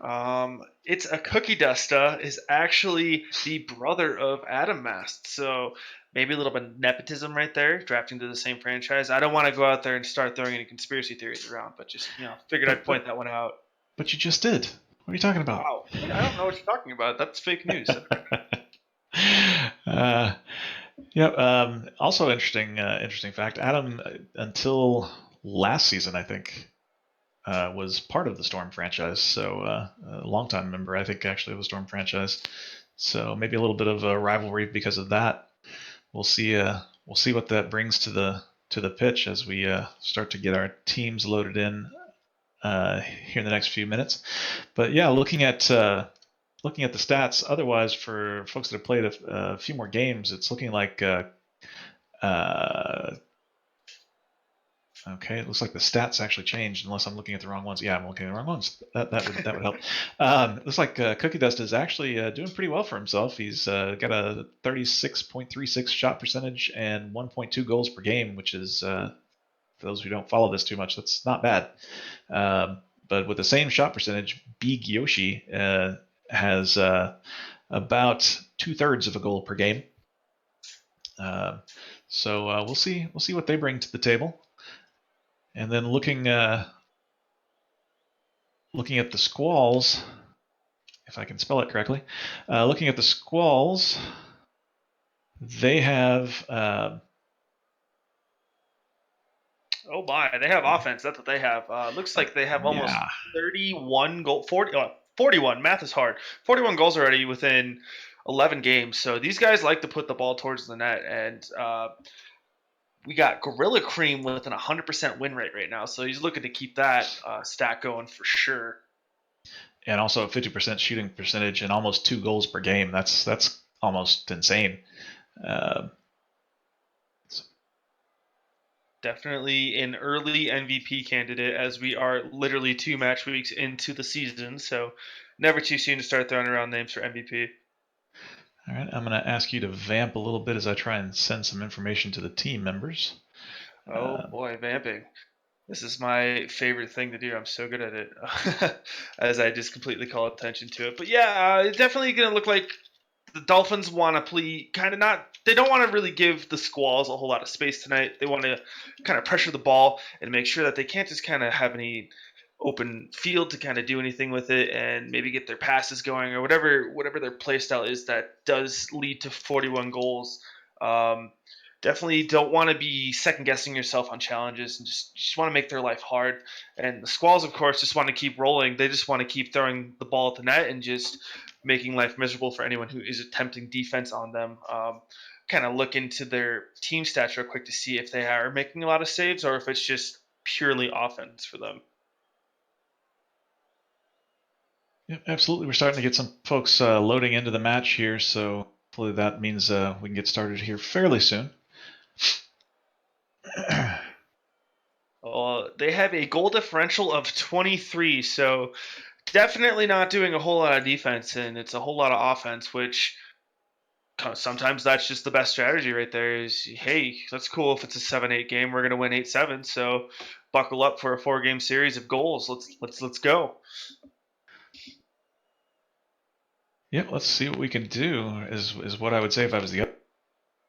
it's a Cookie Dusta is actually the brother of Adam Mast. So maybe a little bit of nepotism right there, drafting to the same franchise. I don't want to go out there and start throwing any conspiracy theories around, but just figured I'd point that one out. But you just did. What are you talking about? Wow, I don't know what you're talking about. That's fake news. Yep. Also interesting fact. Adam, until last season, I think, was part of the Storm franchise. So a longtime member, I think, actually, of the Storm franchise. So maybe a little bit of a rivalry because of that. We'll see. We'll see what that brings to the pitch as we start to get our teams loaded in. here in the next few minutes. But yeah, looking at the stats, otherwise for folks that have played a few more games, it's looking like okay, it looks like the stats actually changed, unless I'm looking at the wrong ones. Yeah, I'm looking at the wrong ones. That would help. It looks like Cookie Dust is actually doing pretty well for himself. He's got a 36.36 shot percentage and 1.2 goals per game, which is, for those who don't follow this too much, that's not bad. But with the same shot percentage, Big Yoshi has about 2/3 of a goal per game. So we'll see what they bring to the table. And then looking at the Squalls, if I can spell it correctly, looking at the Squalls, they have. Oh my, they have offense. That's what they have. Looks like they have almost 31 goal, 41. Math is hard. 41 goals already within 11 games. So these guys like to put the ball towards the net, and we got Gorilla Cream with an 100% win rate right now. So he's looking to keep that stat going for sure. And also a 50% shooting percentage and almost 2 goals per game. That's almost insane. Definitely an early MVP candidate, as we are literally 2 match weeks into the season. So never too soon to start throwing around names for MVP. All right, I'm going to ask you to vamp a little bit as I try and send some information to the team members. Oh boy, vamping. This is my favorite thing to do. I'm so good at it, as I just completely call attention to it. But yeah, it's definitely going to look like the Dolphins want to play kind of not. They don't want to really give the Squalls a whole lot of space tonight. They want to kind of pressure the ball and make sure that they can't just kind of have any open field to kind of do anything with it, and maybe get their passes going or whatever their play style is that does lead to 41 goals. Definitely don't want to be second guessing yourself on challenges, and just want to make their life hard. And the Squalls, of course, just want to keep rolling. They just want to keep throwing the ball at the net and just making life miserable for anyone who is attempting defense on them. Kind of look into their team stats real quick to see if they are making a lot of saves or if it's just purely offense for them. Yeah, absolutely. We're starting to get some folks loading into the match here, so hopefully that means we can get started here fairly soon. They have a goal differential of 23, so definitely not doing a whole lot of defense, and it's a whole lot of offense, which sometimes that's just the best strategy right there is, hey, that's cool if it's a 7-8 game, we're going to win 8-7, so buckle up for a 4-game series of goals. Let's go. Yeah, let's see what we can do is what I would say if I was the other.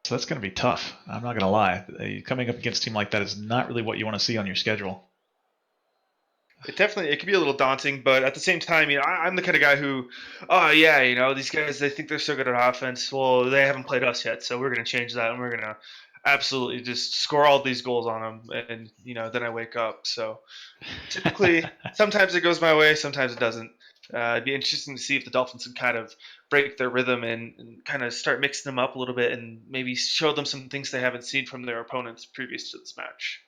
So that's going to be tough. I'm not going to lie. Coming up against a team like that is not really what you want to see on your schedule. It can be a little daunting, but at the same time, I'm the kind of guy who, these guys, they think they're so good at offense. Well, they haven't played us yet, so we're going to change that, and we're going to absolutely just score all these goals on them, and then I wake up. So typically, sometimes it goes my way, sometimes it doesn't. It'd be interesting to see if the Dolphins can kind of break their rhythm and kind of start mixing them up a little bit, and maybe show them some things they haven't seen from their opponents previous to this match.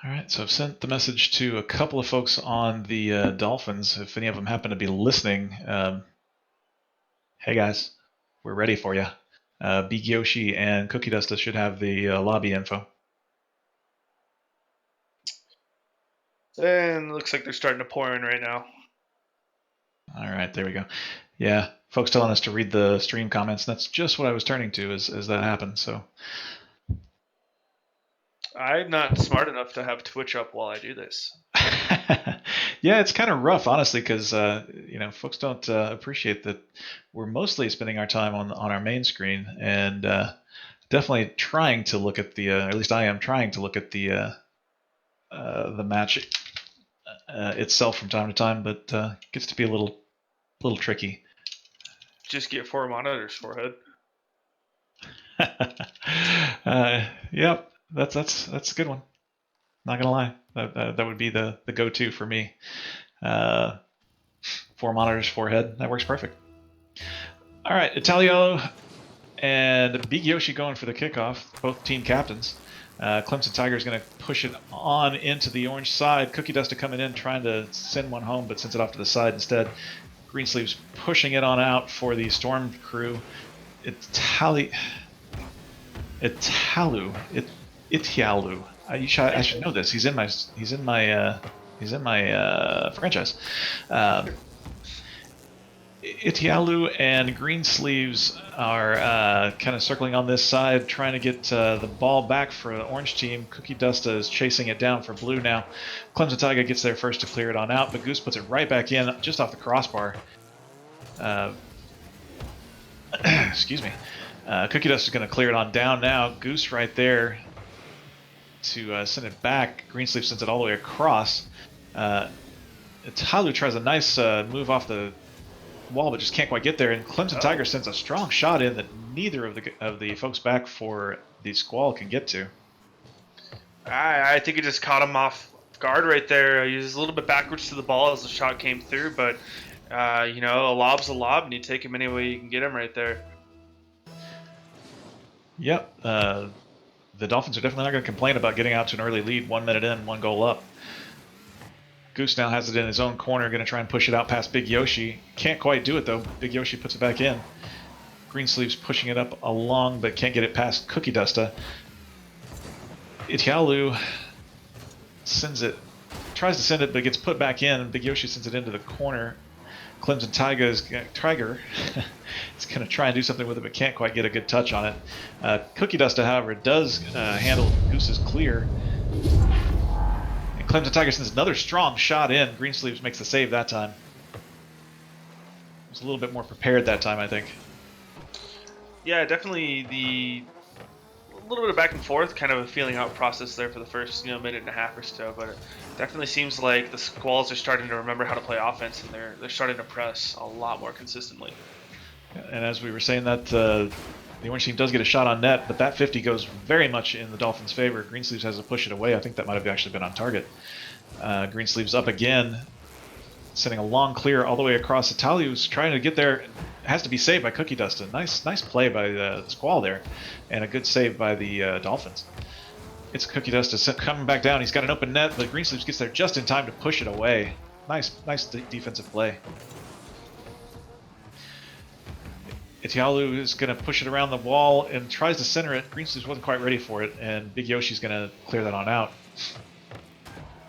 All right, so I've sent the message to a couple of folks on the Dolphins. If any of them happen to be listening, hey guys, we're ready for you. Big Yoshi and Cookie Dust should have the lobby info. And it looks like they're starting to pour in right now. All right, there we go. Yeah, folks telling us to read the stream comments. That's just what I was turning to as that happened. So I'm not smart enough to have Twitch up while I do this. Yeah, it's kind of rough, honestly, because folks don't appreciate that we're mostly spending our time on our main screen, and definitely trying to look at the, at least I am trying to look at the match itself from time to time, but it gets to be a little tricky. Just get 4 monitors, forehead. Yep, that's a good one. Not gonna lie, that would be the go-to for me. 4 monitors, forehead, that works perfect. All right, Italio and Big Yoshi going for the kickoff, both team captains. Clemson Tiger is going to push it on into the orange side. Cookie Duster coming in, trying to send one home, but sends it off to the side instead. Greensleeves pushing it on out for the Storm crew. Itialu. I should know this. He's in my franchise. Itialu and Greensleeves are kind of circling on this side, trying to get the ball back for the orange team. Cookie Dusta is chasing it down for blue now. Clemson Tiger gets there first to clear it on out, but Goose puts it right back in, just off the crossbar. Excuse me. Cookie Dust is going to clear it on down now. Goose right there to send it back. Greensleeve sends it all the way across. Italu tries a nice move off the wall, but just can't quite get there. And Clemson Tiger sends a strong shot in that neither of the folks back for the Squall can get to. I think it just caught him off guard right there. He was a little bit backwards to the ball as the shot came through, but you know, a lob's a lob, and you take him any way you can get him right there. Yep. The Dolphins are definitely not going to complain about getting out to an early lead, 1 minute in, 1 goal up. Goose now has it in his own corner, going to try and push it out past Big Yoshi. Can't quite do it, though. Big Yoshi puts it back in. Greensleeves pushing it up along, but can't get it past Cookie Dusta. Itialu sends it, tries to send it, but it gets put back in. Big Yoshi sends it into the corner. Clemson Tiger is going to try and do something with it, but can't quite get a good touch on it. Cookie Dusta, however, does handle Goose's clear. And Clemson Tiger sends another strong shot in. Greensleeves makes the save that time. Was a little bit more prepared that time, I think. Yeah, definitely a little bit of back and forth, kind of a feeling out process there for the first minute and a half or so, but it definitely seems like the Squalls are starting to remember how to play offense, and they're starting to press a lot more consistently. And as we were saying, that the orange team does get a shot on net, but that 50 goes very much in the Dolphins' favor. Greensleeves has to push it away. I think that might have actually been on target. Greensleeves up again, sending a long clear all the way across. Italiu's trying to get there. Has to be saved by Cookie Dusta. Nice play by the Squall there, and a good save by the Dolphins. It's Cookie Dusta coming back down. He's got an open net, but Greensleeves gets there just in time to push it away. Nice defensive play. Itialu is going to push it around the wall and tries to center it. Greensleeves wasn't quite ready for it, and Big Yoshi's going to clear that on out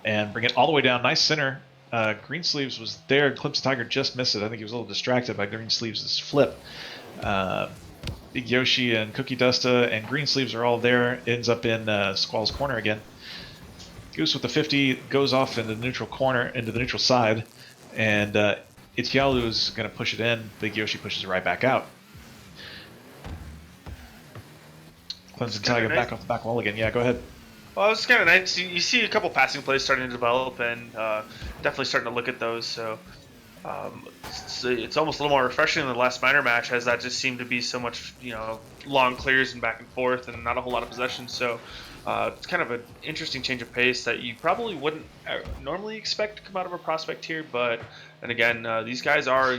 and bring it all the way down. Nice center. Greensleeves was there. Clemson Tiger just missed it. I think he was a little distracted by Greensleeves' flip. Big Yoshi and Cookie Dusta and Greensleeves are all there. Ends up in Squall's corner again. Goose with the 50 goes off into the neutral corner, into the neutral side, and Itialu is going to push it in. Big Yoshi pushes it right back out. Clemson Tiger back off the back wall again. Yeah, go ahead. Well, it's kind of nice. You see a couple passing plays starting to develop, and definitely starting to look at those. So it's almost a little more refreshing than the last minor match, as that just seemed to be so much, long clears and back and forth, and not a whole lot of possession. So it's kind of an interesting change of pace that you probably wouldn't normally expect to come out of a prospect here. But then again, these guys are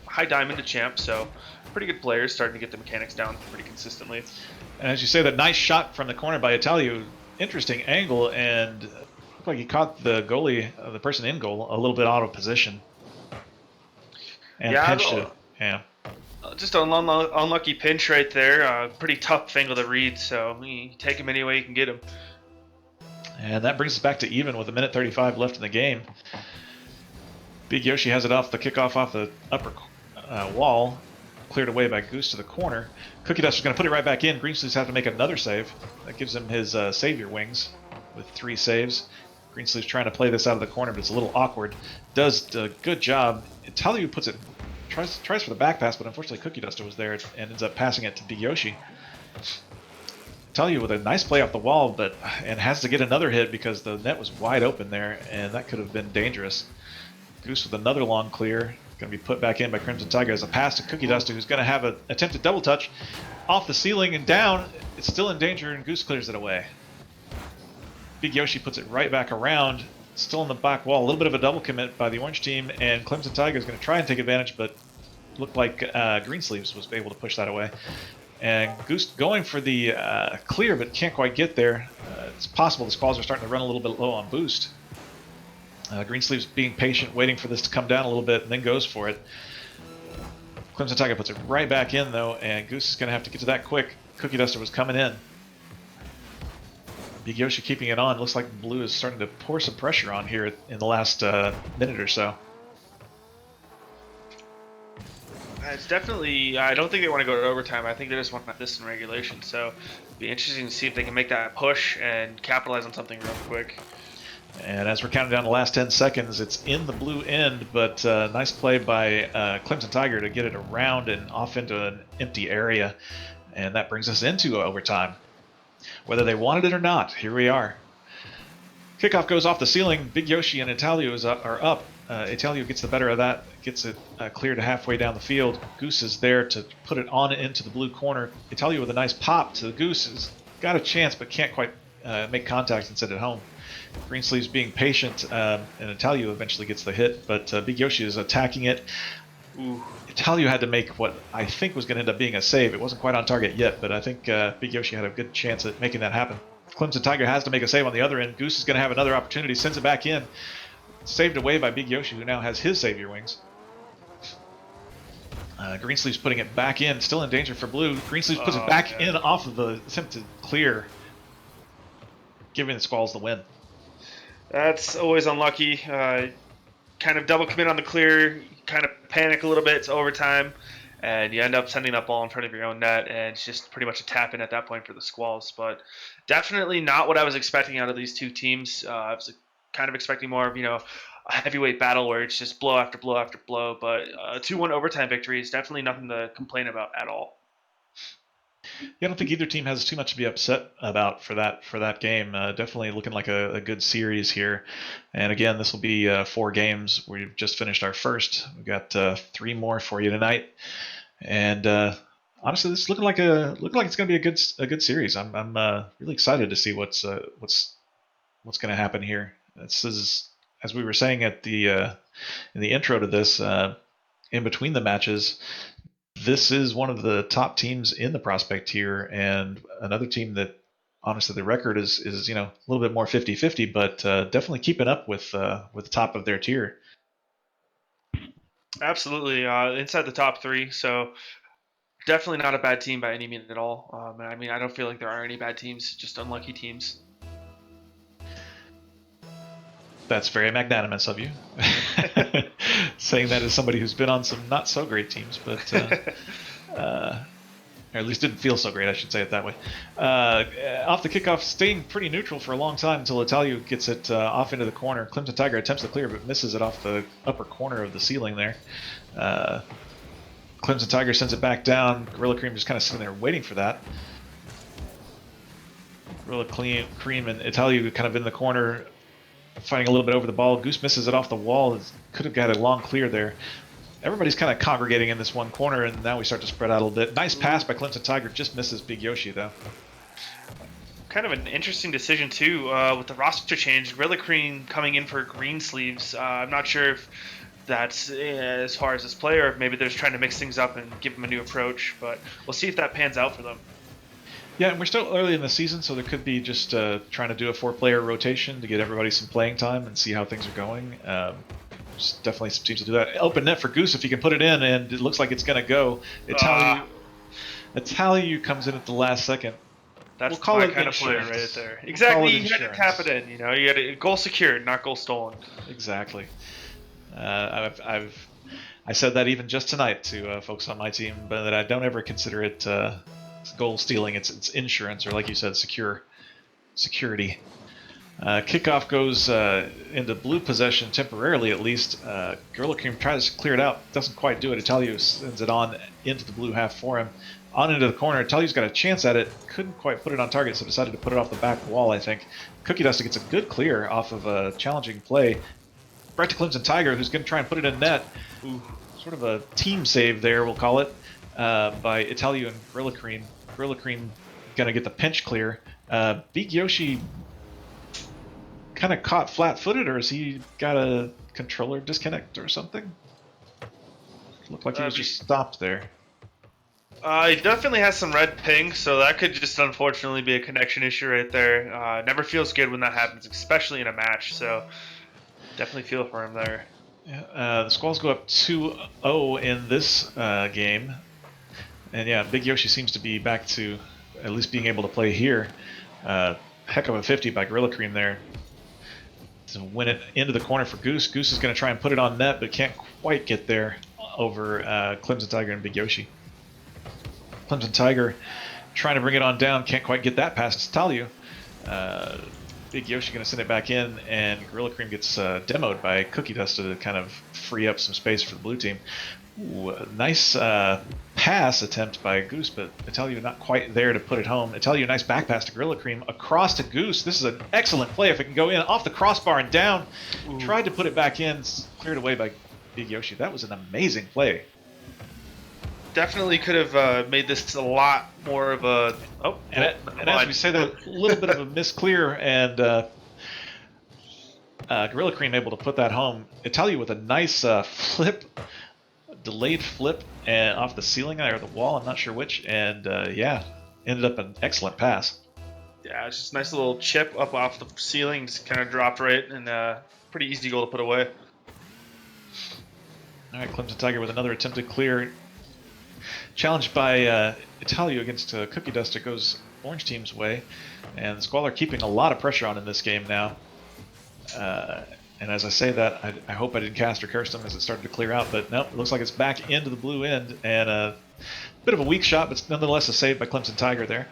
high diamond to champ, so pretty good players, starting to get the mechanics down pretty consistently. And as you say, that nice shot from the corner by Italiu. Interesting angle, and looked like he caught the goalie, the person in goal, a little bit out of position. And pinched it. Yeah. Just an unlucky pinch right there. Pretty tough angle to read, so you take him any way you can get him. And that brings us back to even with 1:35 left in the game. Big Yoshi has it off the kickoff off the upper wall, cleared away by Goose to the corner. Cookie Duster's going to put it right back in. Greensleeves have to make another save. That gives him his savior wings with 3 saves. Greensleeves trying to play this out of the corner, but it's a little awkward. Does a good job. Italiu puts it, tries for the back pass, but unfortunately Cookie Duster was there and ends up passing it to Big Yoshi. Italiu with a nice play off the wall, and has to get another hit because the net was wide open there, and that could have been dangerous. Goose with another long clear. Going to be put back in by Crimson Tiger as a pass to Cookie Duster, who's going to have an attempted double touch off the ceiling and down. It's still in danger, and Goose clears it away. Big Yoshi puts it right back around, still in the back wall. A little bit of a double commit by the orange team, and Clemson Tiger is going to try and take advantage, but looked like Greensleeves was able to push that away. And Goose going for the clear, but can't quite get there. It's possible the Squalls are starting to run a little bit low on boost. Greensleeves being patient, waiting for this to come down a little bit, and then goes for it. Clemson Tiger puts it right back in, though, and Goose is going to have to get to that quick. Cookie Duster was coming in. Big Yoshi keeping it on. Looks like Blue is starting to pour some pressure on here in the last minute or so. It's definitely, I don't think they want to go to overtime. I think they just want this in regulation. So it'd be interesting to see if they can make that push and capitalize on something real quick. And as we're counting down the last 10 seconds, it's in the blue end, but nice play by Clemson Tiger to get it around and off into an empty area. And that brings us into overtime. Whether they wanted it or not, here we are. Kickoff goes off the ceiling. Big Yoshi and Italio are up. Italio gets the better of that, gets it cleared to halfway down the field. Goose is there to put it on into the blue corner. Italio with a nice pop to the Goose has got a chance but can't quite make contact and send it home. Greensleeves being patient, and Italio eventually gets the hit, but Big Yoshi is attacking it. Ooh. Italio had to make what I think was going to end up being a save. It wasn't quite on target yet, but I think Big Yoshi had a good chance at making that happen. Clemson Tiger has to make a save on the other end. Goose is going to have another opportunity, sends it back in. Saved away by Big Yoshi, who now has his savior wings. Greensleeves putting it back in, still in danger for Blue. Greensleeves puts it back in off of the attempted clear, giving the Squalls the win. That's always unlucky. Kind of double commit on the clear, kind of panic a little bit, it's overtime, and you end up sending that ball in front of your own net, and it's just pretty much a tap in at that point for the Squalls. But definitely not what I was expecting out of these two teams. I was kind of expecting more of, a heavyweight battle where it's just blow after blow after blow, but a 2-1 overtime victory is definitely nothing to complain about at all. Yeah, I don't think either team has too much to be upset about for that game. Definitely looking like a good series here. And again, this will be 4 games. We've just finished our first. We've got 3 more for you tonight. And honestly, this is looking like it's going to be a good series. I'm really excited to see what's going to happen here. This is, as we were saying at the in the intro to this, in between the matches. This is one of the top teams in the prospect tier, and another team that, honestly, the record is a little bit more 50-50, but definitely keeping up with the top of their tier. Absolutely, inside the top 3, so definitely not a bad team by any means at all. I mean, I don't feel like there are any bad teams, just unlucky teams. That's very magnanimous of you. Saying that as somebody who's been on some not so great teams, but or at least didn't feel so great, I should say it that way. Off the kickoff, staying pretty neutral for a long time until Italio gets it off into the corner. Clemson Tiger attempts to clear, but misses it off the upper corner of the ceiling there. Clemson Tiger sends it back down. Gorilla Cream just kind of sitting there waiting for that. Gorilla Cream and Italio kind of in the corner, fighting a little bit over the ball. Goose misses it off the wall. Could have got a long clear there. Everybody's kind of congregating in this one corner, and now we start to spread out a little bit. Nice pass by Clemson Tiger. Just misses Big Yoshi, though. Kind of an interesting decision, too, with the roster change. Gorilla Cream coming in for Greensleeves. I'm not sure if that's as far as this player, or if maybe they're just trying to mix things up and give them a new approach, but we'll see if that pans out for them. Yeah, and we're still early in the season, so there could be just trying to do a 4-player rotation to get everybody some playing time and see how things are going. There's definitely some teams to do that. Open net for Goose if he can put it in, and it looks like it's going to go. Italio comes in at the last second. That's we'll call my it kind insurance. of player right there. Exactly, you had to insurance. tap it in. You got a goal secured, not goal stolen. Exactly. I said that even just tonight to folks on my team, but that I don't ever consider it goal stealing. It's insurance, or like you said, security. Kickoff goes into blue possession temporarily, at least. Gorilla Cream tries to clear it out, doesn't quite do it. Italio sends it on into the blue half for him. On into the corner. Italio's got a chance at it, couldn't quite put it on target, so decided to put it off the back wall, I think. Cookie Duster gets a good clear off of a challenging play. Right to Clemson Tiger, who's going to try and put it in net. Ooh, sort of a team save there, we'll call it, by Italio and Gorilla Cream. Gorilla Cream going to get the pinch clear. Big Yoshi kind of caught flat-footed, or has he got a controller disconnect or something? Looked like he was just stopped there. He definitely has some red ping, so that could just unfortunately be a connection issue right there. Never feels good when that happens, especially in a match. So definitely feel for him there. Yeah, the Squalls go up 2-0 in this game. And yeah, Big Yoshi seems to be back to at least being able to play here. Heck of a 50 by Gorilla Cream there to win it into the corner for Goose. Goose is going to try and put it on net, but can't quite get there over Clemson Tiger and Big Yoshi. Clemson Tiger trying to bring it on down, can't quite get that past Talia. Big Yoshi going to send it back in, and Gorilla Cream gets demoed by Cookie Dust to kind of free up some space for the blue team. Ooh, nice pass attempt by Goose, but Italia not quite there to put it home. Italia, nice back pass to Gorilla Cream across to Goose. This is an excellent play if it can go in off the crossbar and down. Ooh. Tried to put it back in, cleared away by Big Yoshi. That was an amazing play. Definitely could have made this a lot more of a. And as we say that, a little bit of a misclear, and Gorilla Cream able to put that home. Italia with a nice flip. Delayed flip and off the ceiling or the wall, I'm not sure which, and yeah, ended up an excellent pass. Yeah, it's just a nice little chip up off the ceiling, just kind of dropped right, and pretty easy goal to put away. All right, Clemson Tiger with another attempted clear. Challenged by Italia against Cookie Dust. It goes Orange Team's way, and the Squall are keeping a lot of pressure on in this game now. And as I say that, I hope I didn't cast or curse them as it started to clear out, but nope, it looks like it's back into the blue end, and a bit of a weak shot, but nonetheless a save by Clemson Tiger there.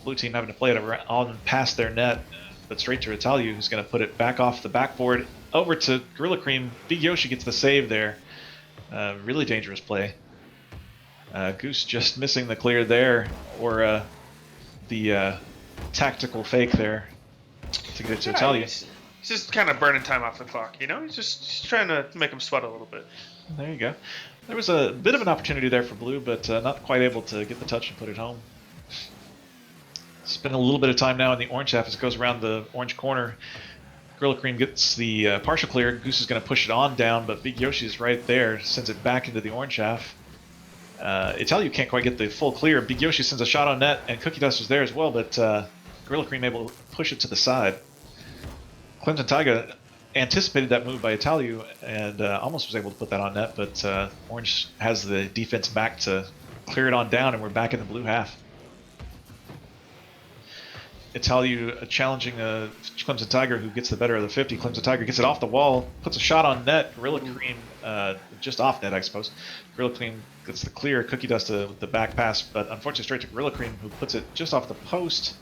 Blue team having to play it on past their net, but straight to Italia, who's going to put it back off the backboard over to Gorilla Cream. Big Yoshi gets the save there. Really dangerous play. Goose just missing the clear there, or the tactical fake there to get it to Italia. He's just kind of burning time off the clock, you know? He's just trying to make him sweat a little bit. There you go. There was a bit of an opportunity there for Blue, but not quite able to get the touch and put it home. Spend a little bit of time now in the orange half as it goes around the orange corner. Gorilla Cream gets the partial clear. Goose is going to push it on down, but Big Yoshi is right there, sends it back into the orange half. Italia can't quite get the full clear. Big Yoshi sends a shot on net, and Cookie Dust was there as well, but Gorilla Cream able to push it to the side. Clemson Tiger anticipated that move by Italia and almost was able to put that on net, but Orange has the defense back to clear it on down, and we're back in the blue half. Italia challenging Clemson Tiger, who gets the better of the 50. Clemson Tiger gets it off the wall, puts a shot on net. Gorilla Cream just off net, I suppose. Gorilla Cream gets the clear. Cookie Dust the back pass, but unfortunately straight to Gorilla Cream, who puts it just off the post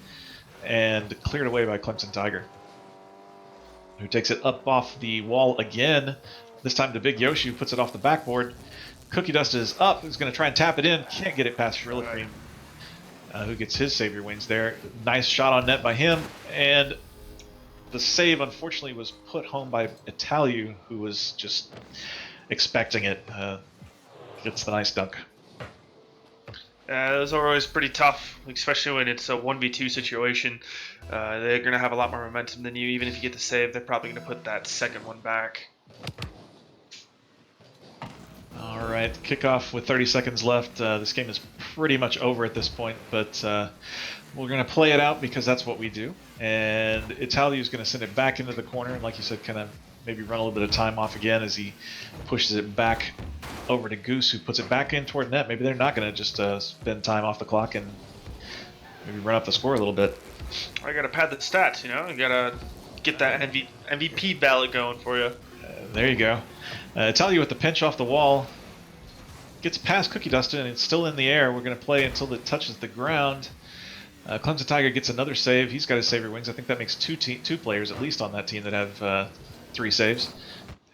and cleared away by Clemson Tiger, who takes it up off the wall again, this time to Big Yoshi, who puts it off the backboard. Cookie Dust is up, he's going to try and tap it in, can't get it past Gorilla Cream, who gets his savior wings there. Nice shot on net by him, and the save unfortunately was put home by Italia, who was just expecting it. Gets the nice dunk. Those are always pretty tough, especially when it's a 1v2 situation. They're going to have a lot more momentum than you. Even if you get the save, they're probably going to put that second one back. All right, kickoff with 30 seconds left. This game is pretty much over at this point, but we're going to play it out because that's what we do. And Italia is going to send it back into the corner, and like you said, kind of maybe run a little bit of time off again as he pushes it back over to Goose, who puts it back in toward net. Maybe they're not going to just spend time off the clock and maybe run up the score a little bit. I got to pad the stats, you know? You got to get that MVP ballot going for you. There you go. Italia with the pinch off the wall. Gets past Cookie Dust, and it's still in the air. We're going to play until it touches the ground. Clemson Tiger gets another save. He's got his savior wings. I think that makes two players at least on that team that have 3 saves.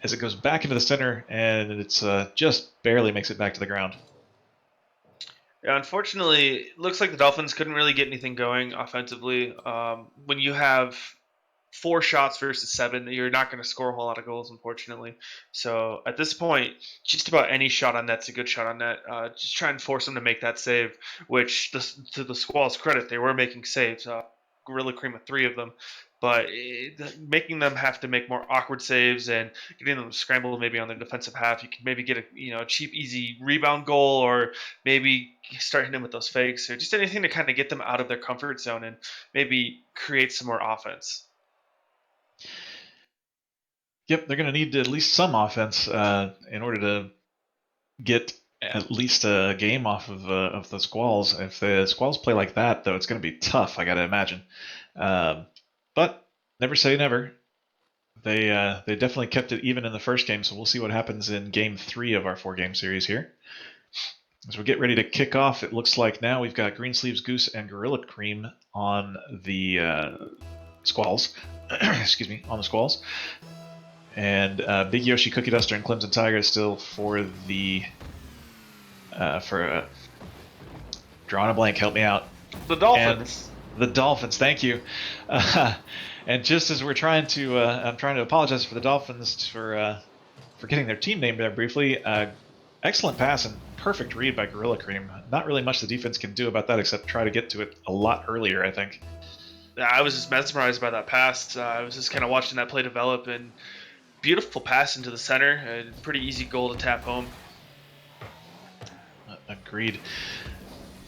As it goes back into the center, and it's just barely makes it back to the ground. Yeah, unfortunately, it looks like the Dolphins couldn't really get anything going offensively. When you have 4 shots versus 7, you're not going to score a whole lot of goals, unfortunately. So at this point, just about any shot on net's a good shot on net. Just try and force them to make that save, which to the Squalls' credit, they were making saves. Gorilla Cream with 3 of them. but making them have to make more awkward saves and getting them scrambled maybe on their defensive half, you can maybe get a cheap, easy rebound goal, or maybe start hitting them with those fakes, or just anything to kind of get them out of their comfort zone and maybe create some more offense. Yep, they're going to need at least some offense in order to get at least a game off of the Squalls. If the Squalls play like that, though, it's going to be tough, I got to imagine. But never say never. They definitely kept it even in the first game, so we'll see what happens in Game 3 of our 4-game series here. As we get ready to kick off, it looks like now we've got Greensleeves, Goose, and Gorilla Cream on the Squalls. Excuse me, on the Squalls. And Big Yoshi, Cookie Duster, and Clemson Tiger is still for the drawing a blank. Help me out. The Dolphins. And the Dolphins. Thank you. And just as we're trying to, I'm trying to apologize for the Dolphins for getting their team name there briefly. Excellent pass and perfect read by Gorilla Cream. Not really much the defense can do about that except try to get to it a lot earlier, I think. I was just mesmerized by that pass. I was just kind of watching that play develop, and beautiful pass into the center. A pretty easy goal to tap home. Agreed.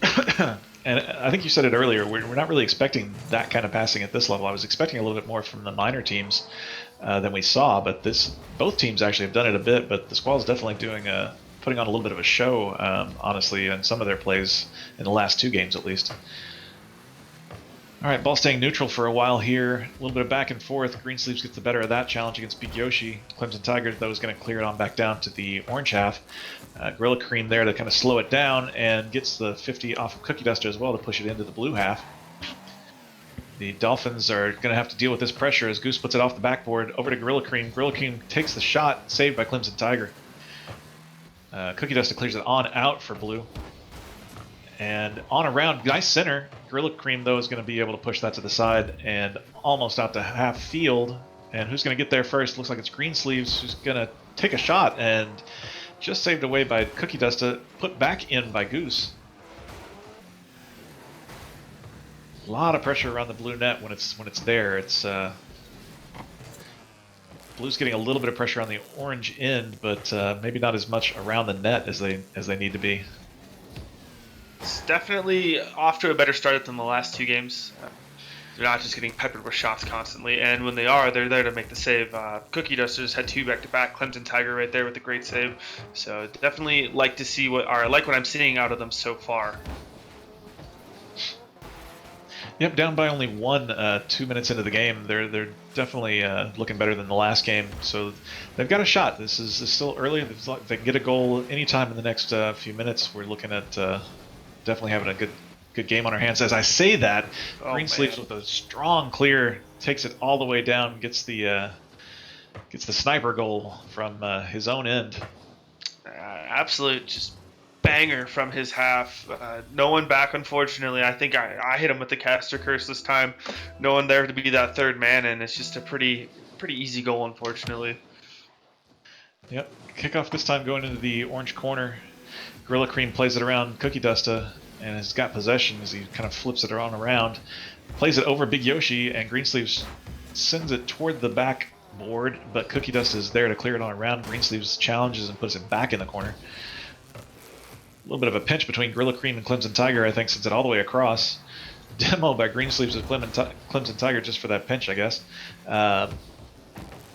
And I think you said it earlier, we're not really expecting that kind of passing at this level. I was expecting a little bit more from the minor teams than we saw, but both teams actually have done it a bit, but the Squalls definitely putting on a little bit of a show, honestly, in some of their plays in the last 2 games at least. All right, ball staying neutral for a while here. A little bit of back and forth. Greensleeves gets the better of that challenge against Big Yoshi. Clemson Tiger, though, is going to clear it on back down to the orange half. Gorilla Cream there to kind of slow it down and gets the 50 off of Cookie Duster as well to push it into the blue half. The Dolphins are going to have to deal with this pressure as Goose puts it off the backboard over to Gorilla Cream. Gorilla Cream takes the shot, saved by Clemson Tiger. Cookie Duster clears it on out for blue. And on around, nice center. Gorilla Cream, though, is going to be able to push that to the side and almost out to half field. And who's going to get there first? Looks like it's Greensleeves who's going to take a shot and just saved away by Cookie Duster, put back in by Goose. A lot of pressure around the blue net when it's there. It's Blue's getting a little bit of pressure on the orange end, but maybe not as much around the net as they need to be. It's definitely off to a better start than the last 2 games. They're not just getting peppered with shots constantly, and when they are, they're there to make the save. Cookie Dusters had 2 back-to-back. Clemson Tiger right there with a great save. So definitely like to see what I'm seeing out of them so far. Yep, down by only 1 2 minutes into the game. They're definitely looking better than the last game. So they've got a shot. This is still early. If they can get a goal anytime in the next few minutes, we're looking at definitely having a good game on our hands. As I say that, Greensleeves with a strong clear takes it all the way down, gets the sniper goal from his own end. Absolute just banger from his half. No one back, unfortunately. I think I hit him with the caster curse this time. No one there to be that third man, and it's just a pretty easy goal, unfortunately. Yep, kickoff this time going into the orange corner. Gorilla Cream plays it around Cookie Duster and has got possession as he kind of flips it around. Plays it over Big Yoshi, and Greensleeves sends it toward the backboard, but Cookie Duster is there to clear it on around. Greensleeves challenges and puts it back in the corner. A little bit of a pinch between Gorilla Cream and Clemson Tiger, I think, sends it all the way across. Demo by Greensleeves with Clemson Tiger just for that pinch, I guess.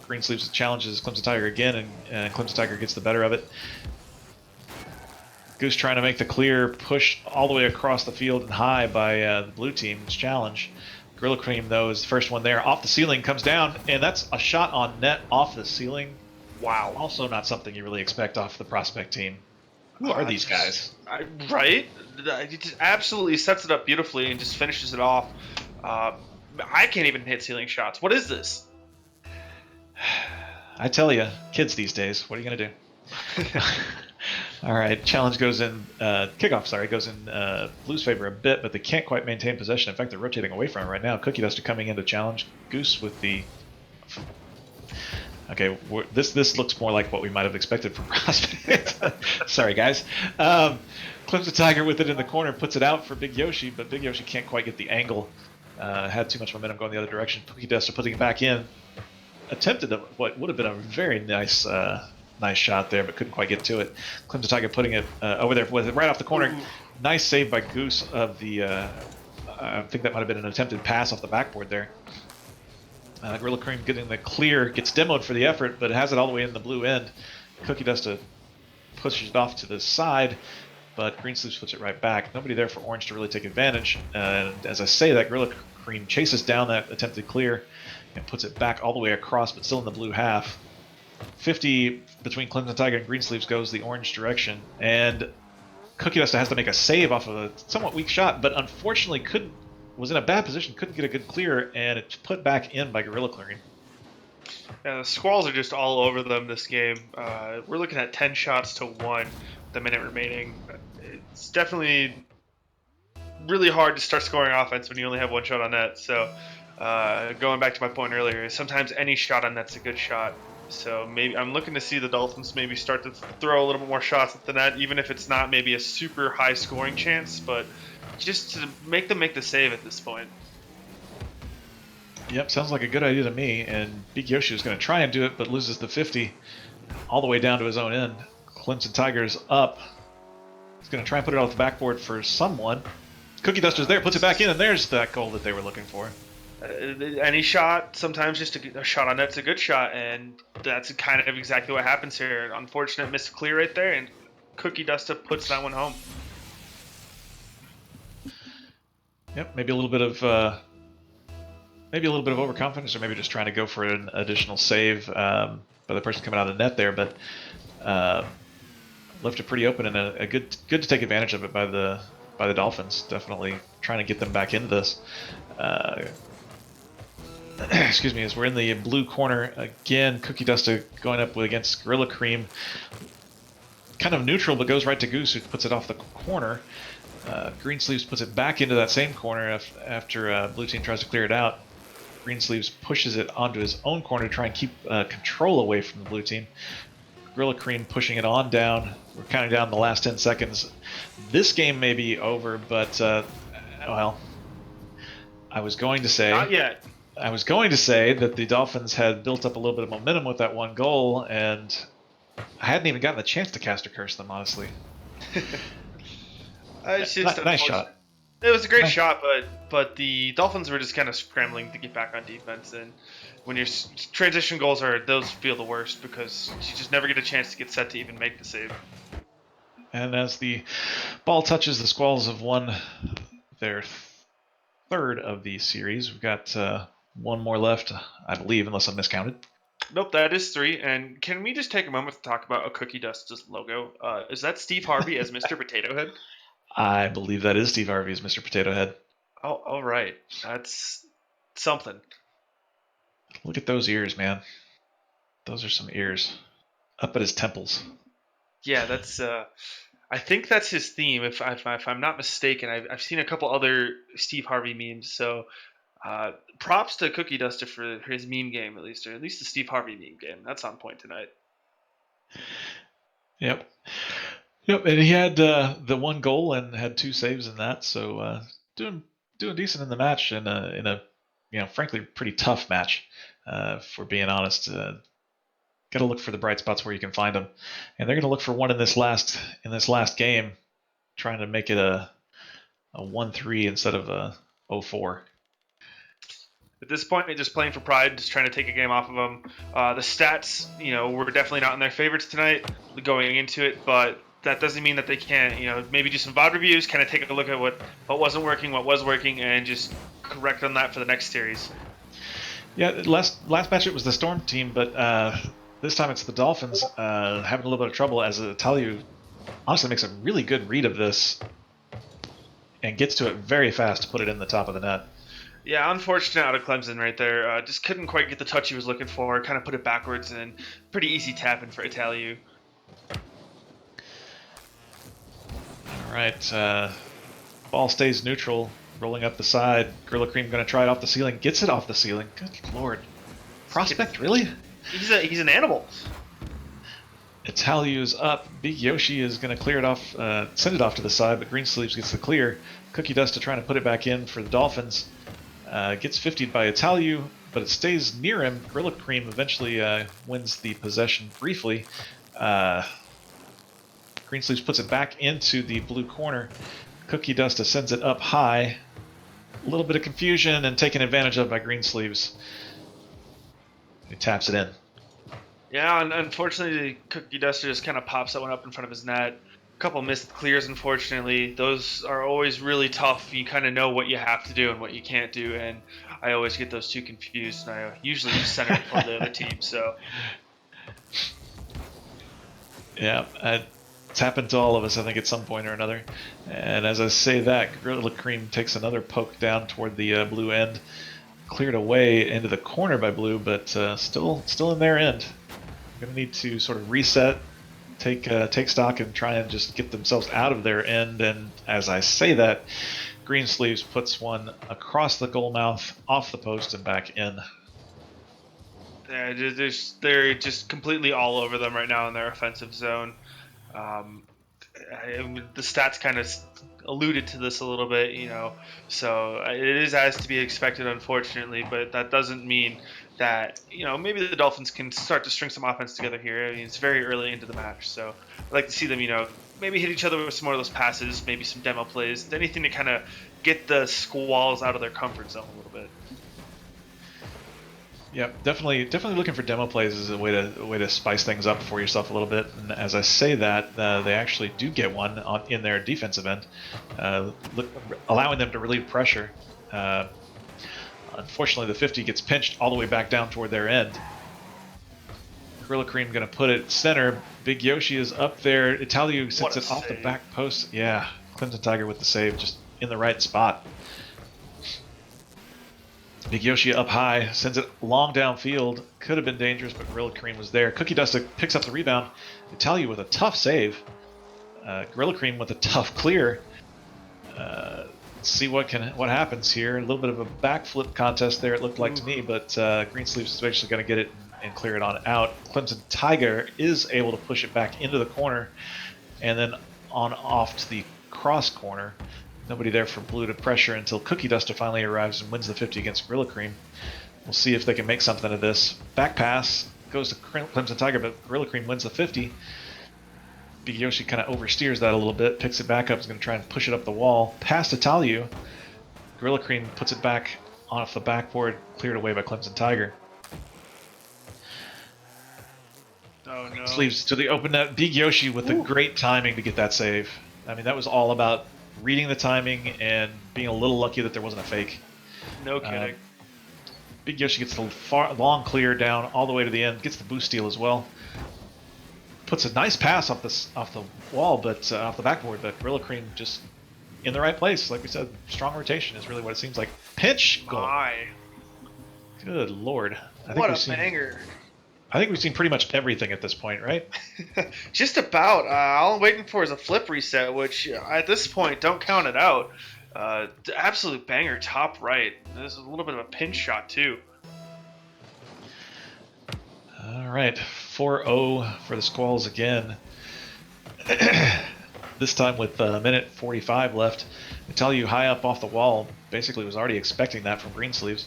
Greensleeves challenges Clemson Tiger again, and Clemson Tiger gets the better of it. Goose trying to make the clear, push all the way across the field and high by the blue team's challenge. Gorilla Cream, though, is the first one there. Off the ceiling, comes down, and that's a shot on net off the ceiling. Wow. Also not something you really expect off the prospect team. Who are these guys? Right? He just absolutely sets it up beautifully and just finishes it off. I can't even hit ceiling shots. What is this? I tell you, kids these days, what are you going to do? All right, challenge goes in, kickoff, goes in Blue's favor a bit, but they can't quite maintain possession. In fact, they're rotating away from it right now. Cookie Duster coming in to challenge Goose with the... Okay, this looks more like what we might have expected from Prospect. Sorry, guys. Clemson Tiger with it in the corner, puts it out for Big Yoshi, but Big Yoshi can't quite get the angle had too much momentum going the other direction. Cookie Duster putting it back in. Attempted what would have been a very nice nice shot there, but couldn't quite get to it. Clemson Tiger putting it over there with it right off the corner. Nice save by Goose of the, I think that might have been an attempted pass off the backboard there. Gorilla Cream getting the clear, gets demoed for the effort, but has it all the way in the blue end. Cookie Duster pushes it off to the side, but Greensleeves puts it right back. Nobody there for Orange to really take advantage. And as I say that, Gorilla Cream chases down that attempted clear and puts it back all the way across, but still in the blue half. 50 between Clemson Tiger and Greensleeves goes the orange direction, and Cookie Duster has to make a save off of a somewhat weak shot, but unfortunately was in a bad position, couldn't get a good clear, and it's put back in by Gorilla Clearing. Yeah, the Squalls are just all over them this game. We're looking at 10 shots to 1 with a minute remaining. It's definitely really hard to start scoring offense when you only have 1 shot on net. So going back to my point earlier, sometimes any shot on net's a good shot. So maybe I'm looking to see the Dolphins maybe start to throw a little bit more shots at the net, even if it's not maybe a super high scoring chance, but just to make them make the save at this point. Yep, sounds like a good idea to me, and Big Yoshi is going to try and do it, but loses the 50 all the way down to his own end. Clemson Tigers up. He's going to try and put it off the backboard for someone. Cookie Duster's there, puts it back in, and there's that goal that they were looking for. Any shot, sometimes just a shot on net's a good shot, and that's kind of exactly what happens here. Unfortunate missed clear right there, and Cookie Duster puts that one home. Yep, maybe a little bit of overconfidence, or maybe just trying to go for an additional save by the person coming out of the net there, but left it pretty open, and a good to take advantage of it by the Dolphins. Definitely trying to get them back into this. Excuse me, as we're in the blue corner again, Cookie Duster going up against Gorilla Cream. Kind of neutral, but goes right to Goose, who puts it off the corner. Greensleeves puts it back into that same corner after blue team tries to clear it out. Greensleeves pushes it onto his own corner to try and keep control away from the blue team. Gorilla Cream pushing it on down. We're counting down the last 10 seconds. This game may be over, but, well, I was going to say... Not yet. I was going to say that the Dolphins had built up a little bit of momentum with that 1 goal, and I hadn't even gotten the chance to cast or curse them, honestly. It's just nice shot. It was a great shot, but the Dolphins were just kind of scrambling to get back on defense, and when your transition goals those feel the worst because you just never get a chance to get set to even make the save. And as the ball touches, the Squalls have won their 3rd of the series. We've got 1 more left, I believe, unless I'm miscounted. Nope, that is 3. And can we just take a moment to talk about a Cookie Duster's logo? Is that Steve Harvey as Mr. Potato Head? I believe that is Steve Harvey as Mr. Potato Head. Oh, all right. That's something. Look at those ears, man. Those are some ears. Up at his temples. Yeah, that's... I think that's his theme, if I'm not mistaken. I've seen a couple other Steve Harvey memes, so props to Cookie Duster for his meme game, at least, or at least the Steve Harvey meme game. That's on point tonight. Yep, and he had the 1 goal and had 2 saves in that, so doing decent in the match, in a frankly pretty tough match, for being honest. Got to look for the bright spots where you can find them, and they're going to look for one in this last game, trying to make it a 1-3 instead of a 0-4. At this point, they're just playing for pride, just trying to take a game off of them. The stats, were definitely not in their favorites tonight going into it, but that doesn't mean that they can't, maybe do some VOD reviews, kind of take a look at what wasn't working, what was working, and just correct on that for the next series. Yeah, last match it was the Storm team, but this time it's the Dolphins having a little bit of trouble, as Italiu honestly makes a really good read of this and gets to it very fast to put it in the top of the net. Yeah, unfortunate out of Clemson right there. Just couldn't quite get the touch he was looking for. Kind of put it backwards, and pretty easy tapping for Italiu. All right, ball stays neutral, rolling up the side. Gorilla Cream going to try it off the ceiling. Gets it off the ceiling. Good lord. Prospect, really? He's an animal. Italiu's up. Big Yoshi is going to clear it off, send it off to the side, but Greensleeves gets the clear. Cookie Duster trying to put it back in for the Dolphins. Gets 50'd by Italiu, but it stays near him. Gorilla Cream eventually wins the possession briefly. Greensleeves puts it back into the blue corner. Cookie Dusta sends it up high. A little bit of confusion and taken advantage of by Greensleeves. He taps it in. Yeah, and unfortunately, Cookie Duster just kind of pops that one up in front of his net. A couple missed clears, unfortunately. Those are always really tough. You kind of know what you have to do and what you can't do, and I always get those two confused, and I usually just center it for the other team. So, yeah, it's happened to all of us, I think, at some point or another. And as I say that, Gorilla Cream takes another poke down toward the blue end. Cleared away into the corner by blue, but still in their end. Going to need to sort of reset, take stock, and try and just get themselves out of their end. And as I say that, Greensleeves puts one across the goal mouth, off the post, and back in. yeah, they're just completely all over them right now in their offensive zone. The stats kind of alluded to this a little bit, so it is as to be expected, unfortunately, but that doesn't mean that, maybe the Dolphins can start to string some offense together here. I mean, it's very early into the match, so I'd like to see them, maybe hit each other with some more of those passes, maybe some demo plays, anything to kind of get the Squalls out of their comfort zone a little bit. Yeah, definitely looking for demo plays is a way to spice things up for yourself a little bit. And as I say that, they actually do get one in their defensive end, allowing them to relieve pressure. Unfortunately, the 50 gets pinched all the way back down toward their end. Gorilla Cream going to put it center. Big Yoshi is up there. Italiu sits it off the back post. Yeah, Clemson Tiger with the save, just in the right spot. Big Yoshi up high, sends it long downfield. Could have been dangerous, but Gorilla Cream was there. Cookie Dusta picks up the rebound. Italiu with a tough save. Gorilla Cream with a tough clear. Let's see what happens here. A little bit of a backflip contest there, it looked like to me, but Greensleeves is eventually going to get it and clear it on out. Clemson Tiger is able to push it back into the corner and then on off to the cross corner. Nobody there for blue to pressure until Cookie Duster finally arrives and wins the 50 against Gorilla Cream. We'll see if they can make something of this. Back pass goes to Clemson Tiger, but Gorilla Cream wins the 50. Big Yoshi kind of oversteers that a little bit, picks it back up, is going to try and push it up the wall. Pass to Italiu. Gorilla Cream puts it back off the backboard, cleared away by Clemson Tiger. Oh no. Sleeves to the open net. Big Yoshi with the great timing to get that save. I mean, that was all about reading the timing and being a little lucky that there wasn't a fake. No kidding. Big Yoshi gets the long clear down all the way to the end, gets the boost steal as well. Puts a nice pass off the wall, but off the backboard, but Gorilla Cream just in the right place. Like we said, strong rotation is really what it seems like. Pinch goal. My. Good lord. What a banger. I think we've seen pretty much everything at this point, right? Just about. All I'm waiting for is a flip reset, which at this point, don't count it out. Absolute banger, top right. There's a little bit of a pinch shot, too. All right, 4-0 for the Squalls again. This time with a minute 45 left. I tell you, high up off the wall, basically was already expecting that from Greensleeves.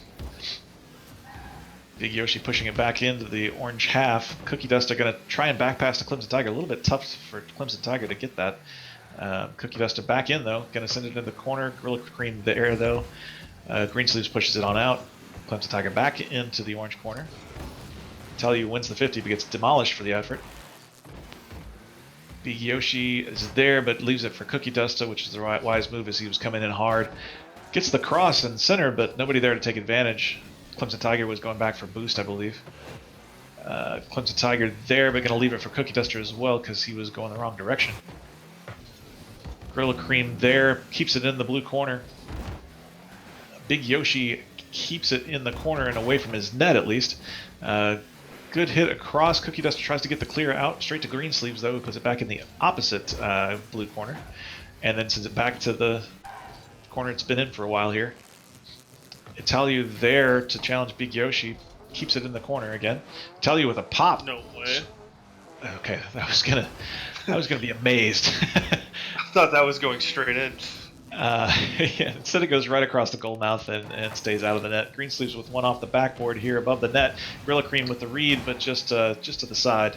Big Yoshi pushing it back into the orange half. Cookie Dusta going to try and back pass to Clemson Tiger. A little bit tough for Clemson Tiger to get that. Cookie Dusta back in, though. Going to send it in the corner. Gorilla Cream there, though. Greensleeves pushes it on out. Clemson Tiger back into the orange corner. Tell you wins the 50 but gets demolished for the effort. Big Yoshi is there but leaves it for Cookie Dusta, which is the right wise move as he was coming in hard. Gets the cross in center, but nobody there to take advantage. Clemson Tiger was going back for boost, I believe. Clemson Tiger there, but going to leave it for Cookie Duster as well because he was going the wrong direction. Gorilla Cream there, keeps it in the blue corner. Big Yoshi keeps it in the corner and away from his net at least. Good hit across. Cookie Duster tries to get the clear out straight to Greensleeves, though. Puts it back in the opposite blue corner. And then sends it back to the corner it's been in for a while here. Italiu there to challenge Big Yoshi. Keeps it in the corner again. Italiu with a pop. No way. Okay, I was gonna be amazed. I thought that was going straight in. Yeah, instead it goes right across the goal mouth and stays out of the net. Greensleeves with one off the backboard here above the net. Gorilla Cream with the read, but just to the side.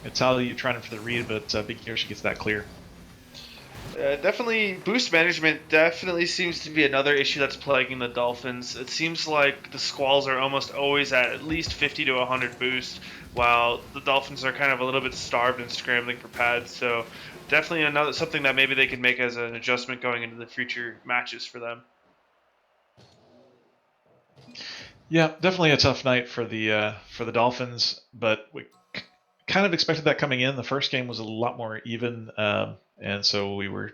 Italia trying for the read, but Big Yoshi gets that clear. Definitely, boost management definitely seems to be another issue that's plaguing the Dolphins. It seems like the Squalls are almost always at least 50 to 100 boost, while the Dolphins are kind of a little bit starved and scrambling for pads. So definitely another something that maybe they can make as an adjustment going into the future matches for them. Yeah, definitely a tough night for the Dolphins, but we kind of expected that coming in. The first game was a lot more even, and so we were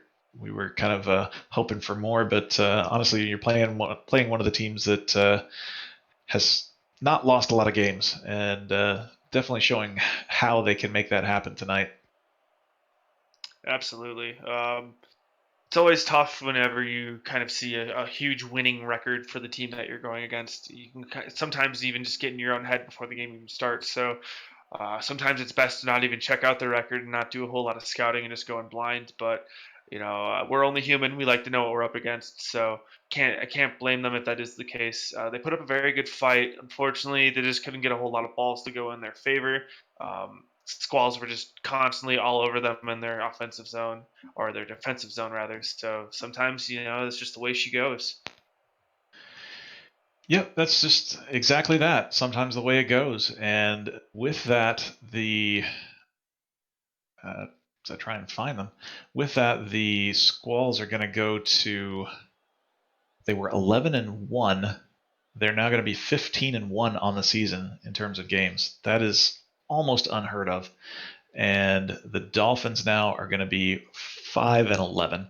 kind of hoping for more. But honestly, you're playing one of the teams that has not lost a lot of games, and definitely showing how they can make that happen tonight. Absolutely. It's always tough whenever you kind of see a huge winning record for the team that you're going against. You can sometimes even just get in your own head before the game even starts. So sometimes it's best to not even check out the record and not do a whole lot of scouting and just go in blind. But we're only human. We like to know what we're up against. So I can't blame them if that is the case. They put up a very good fight. Unfortunately, they just couldn't get a whole lot of balls to go in their favor. Squalls were just constantly all over them in their offensive zone or their defensive zone rather. So sometimes it's just the way she goes. Yep, that's just exactly that. Sometimes the way it goes, and with that, as I try and find them, with that, the Squalls are going to go to. They were 11-1. They're now going to be 15-1 on the season in terms of games. That is almost unheard of. And the Dolphins now are going to be 5-11.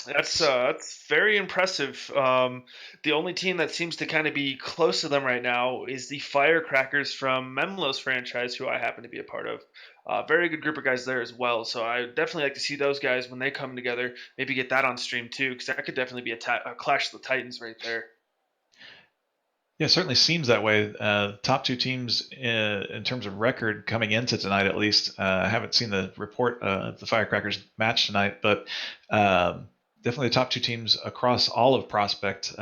That's very impressive. The only team that seems to kind of be close to them right now is the Firecrackers from Memlo's franchise, who I happen to be a part of. Very good group of guys there as well. So I definitely like to see those guys when they come together. Maybe get that on stream too, because that could definitely be a clash of the Titans right there. Yeah, it certainly seems that way. Top two teams in terms of record coming into tonight, at least. I haven't seen the report of the Firecrackers match tonight, but definitely the top two teams across all of Prospect,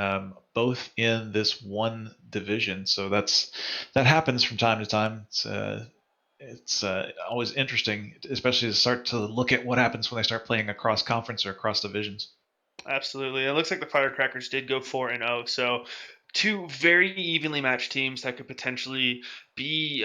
both in this one division. So that happens from time to time. It's always interesting, especially to start to look at what happens when they start playing across conference or across divisions. Absolutely. It looks like the Firecrackers did go 4-0. So two very evenly matched teams that could potentially be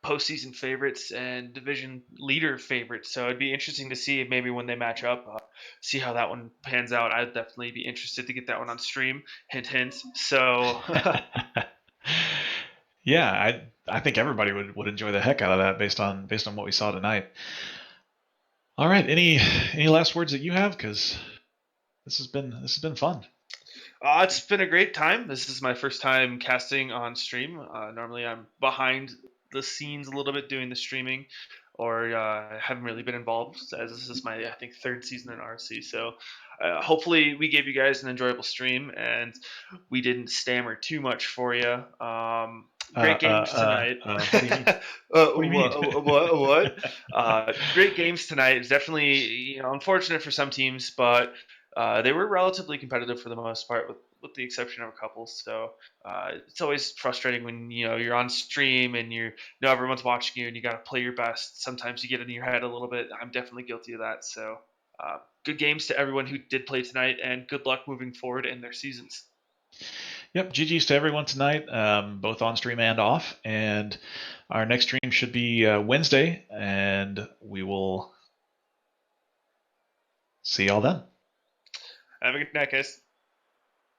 postseason favorites and division leader favorites. So it'd be interesting to see maybe when they match up, see how that one pans out. I'd definitely be interested to get that one on stream. Hint, hint. So Yeah, I think everybody would enjoy the heck out of that based on what we saw tonight. All right, any last words that you have? Because this has been fun. it's been a great time. This is my first time casting on stream. Normally, I'm behind the scenes a little bit doing the streaming, or haven't really been involved as this is my I think third season in RSC. So hopefully, we gave you guys an enjoyable stream and we didn't stammer too much for you. Great games tonight. What do you mean? What do you mean? What? Great games tonight. It's definitely unfortunate for some teams, but they were relatively competitive for the most part, with the exception of a couple. So it's always frustrating when you're on stream and you know everyone's watching you and you got to play your best. Sometimes you get in your head a little bit. I'm definitely guilty of that. So good games to everyone who did play tonight, and good luck moving forward in their seasons. Yep, GG's to everyone tonight, both on stream and off. And our next stream should be Wednesday, and we will see y'all then. Have a good night, guys.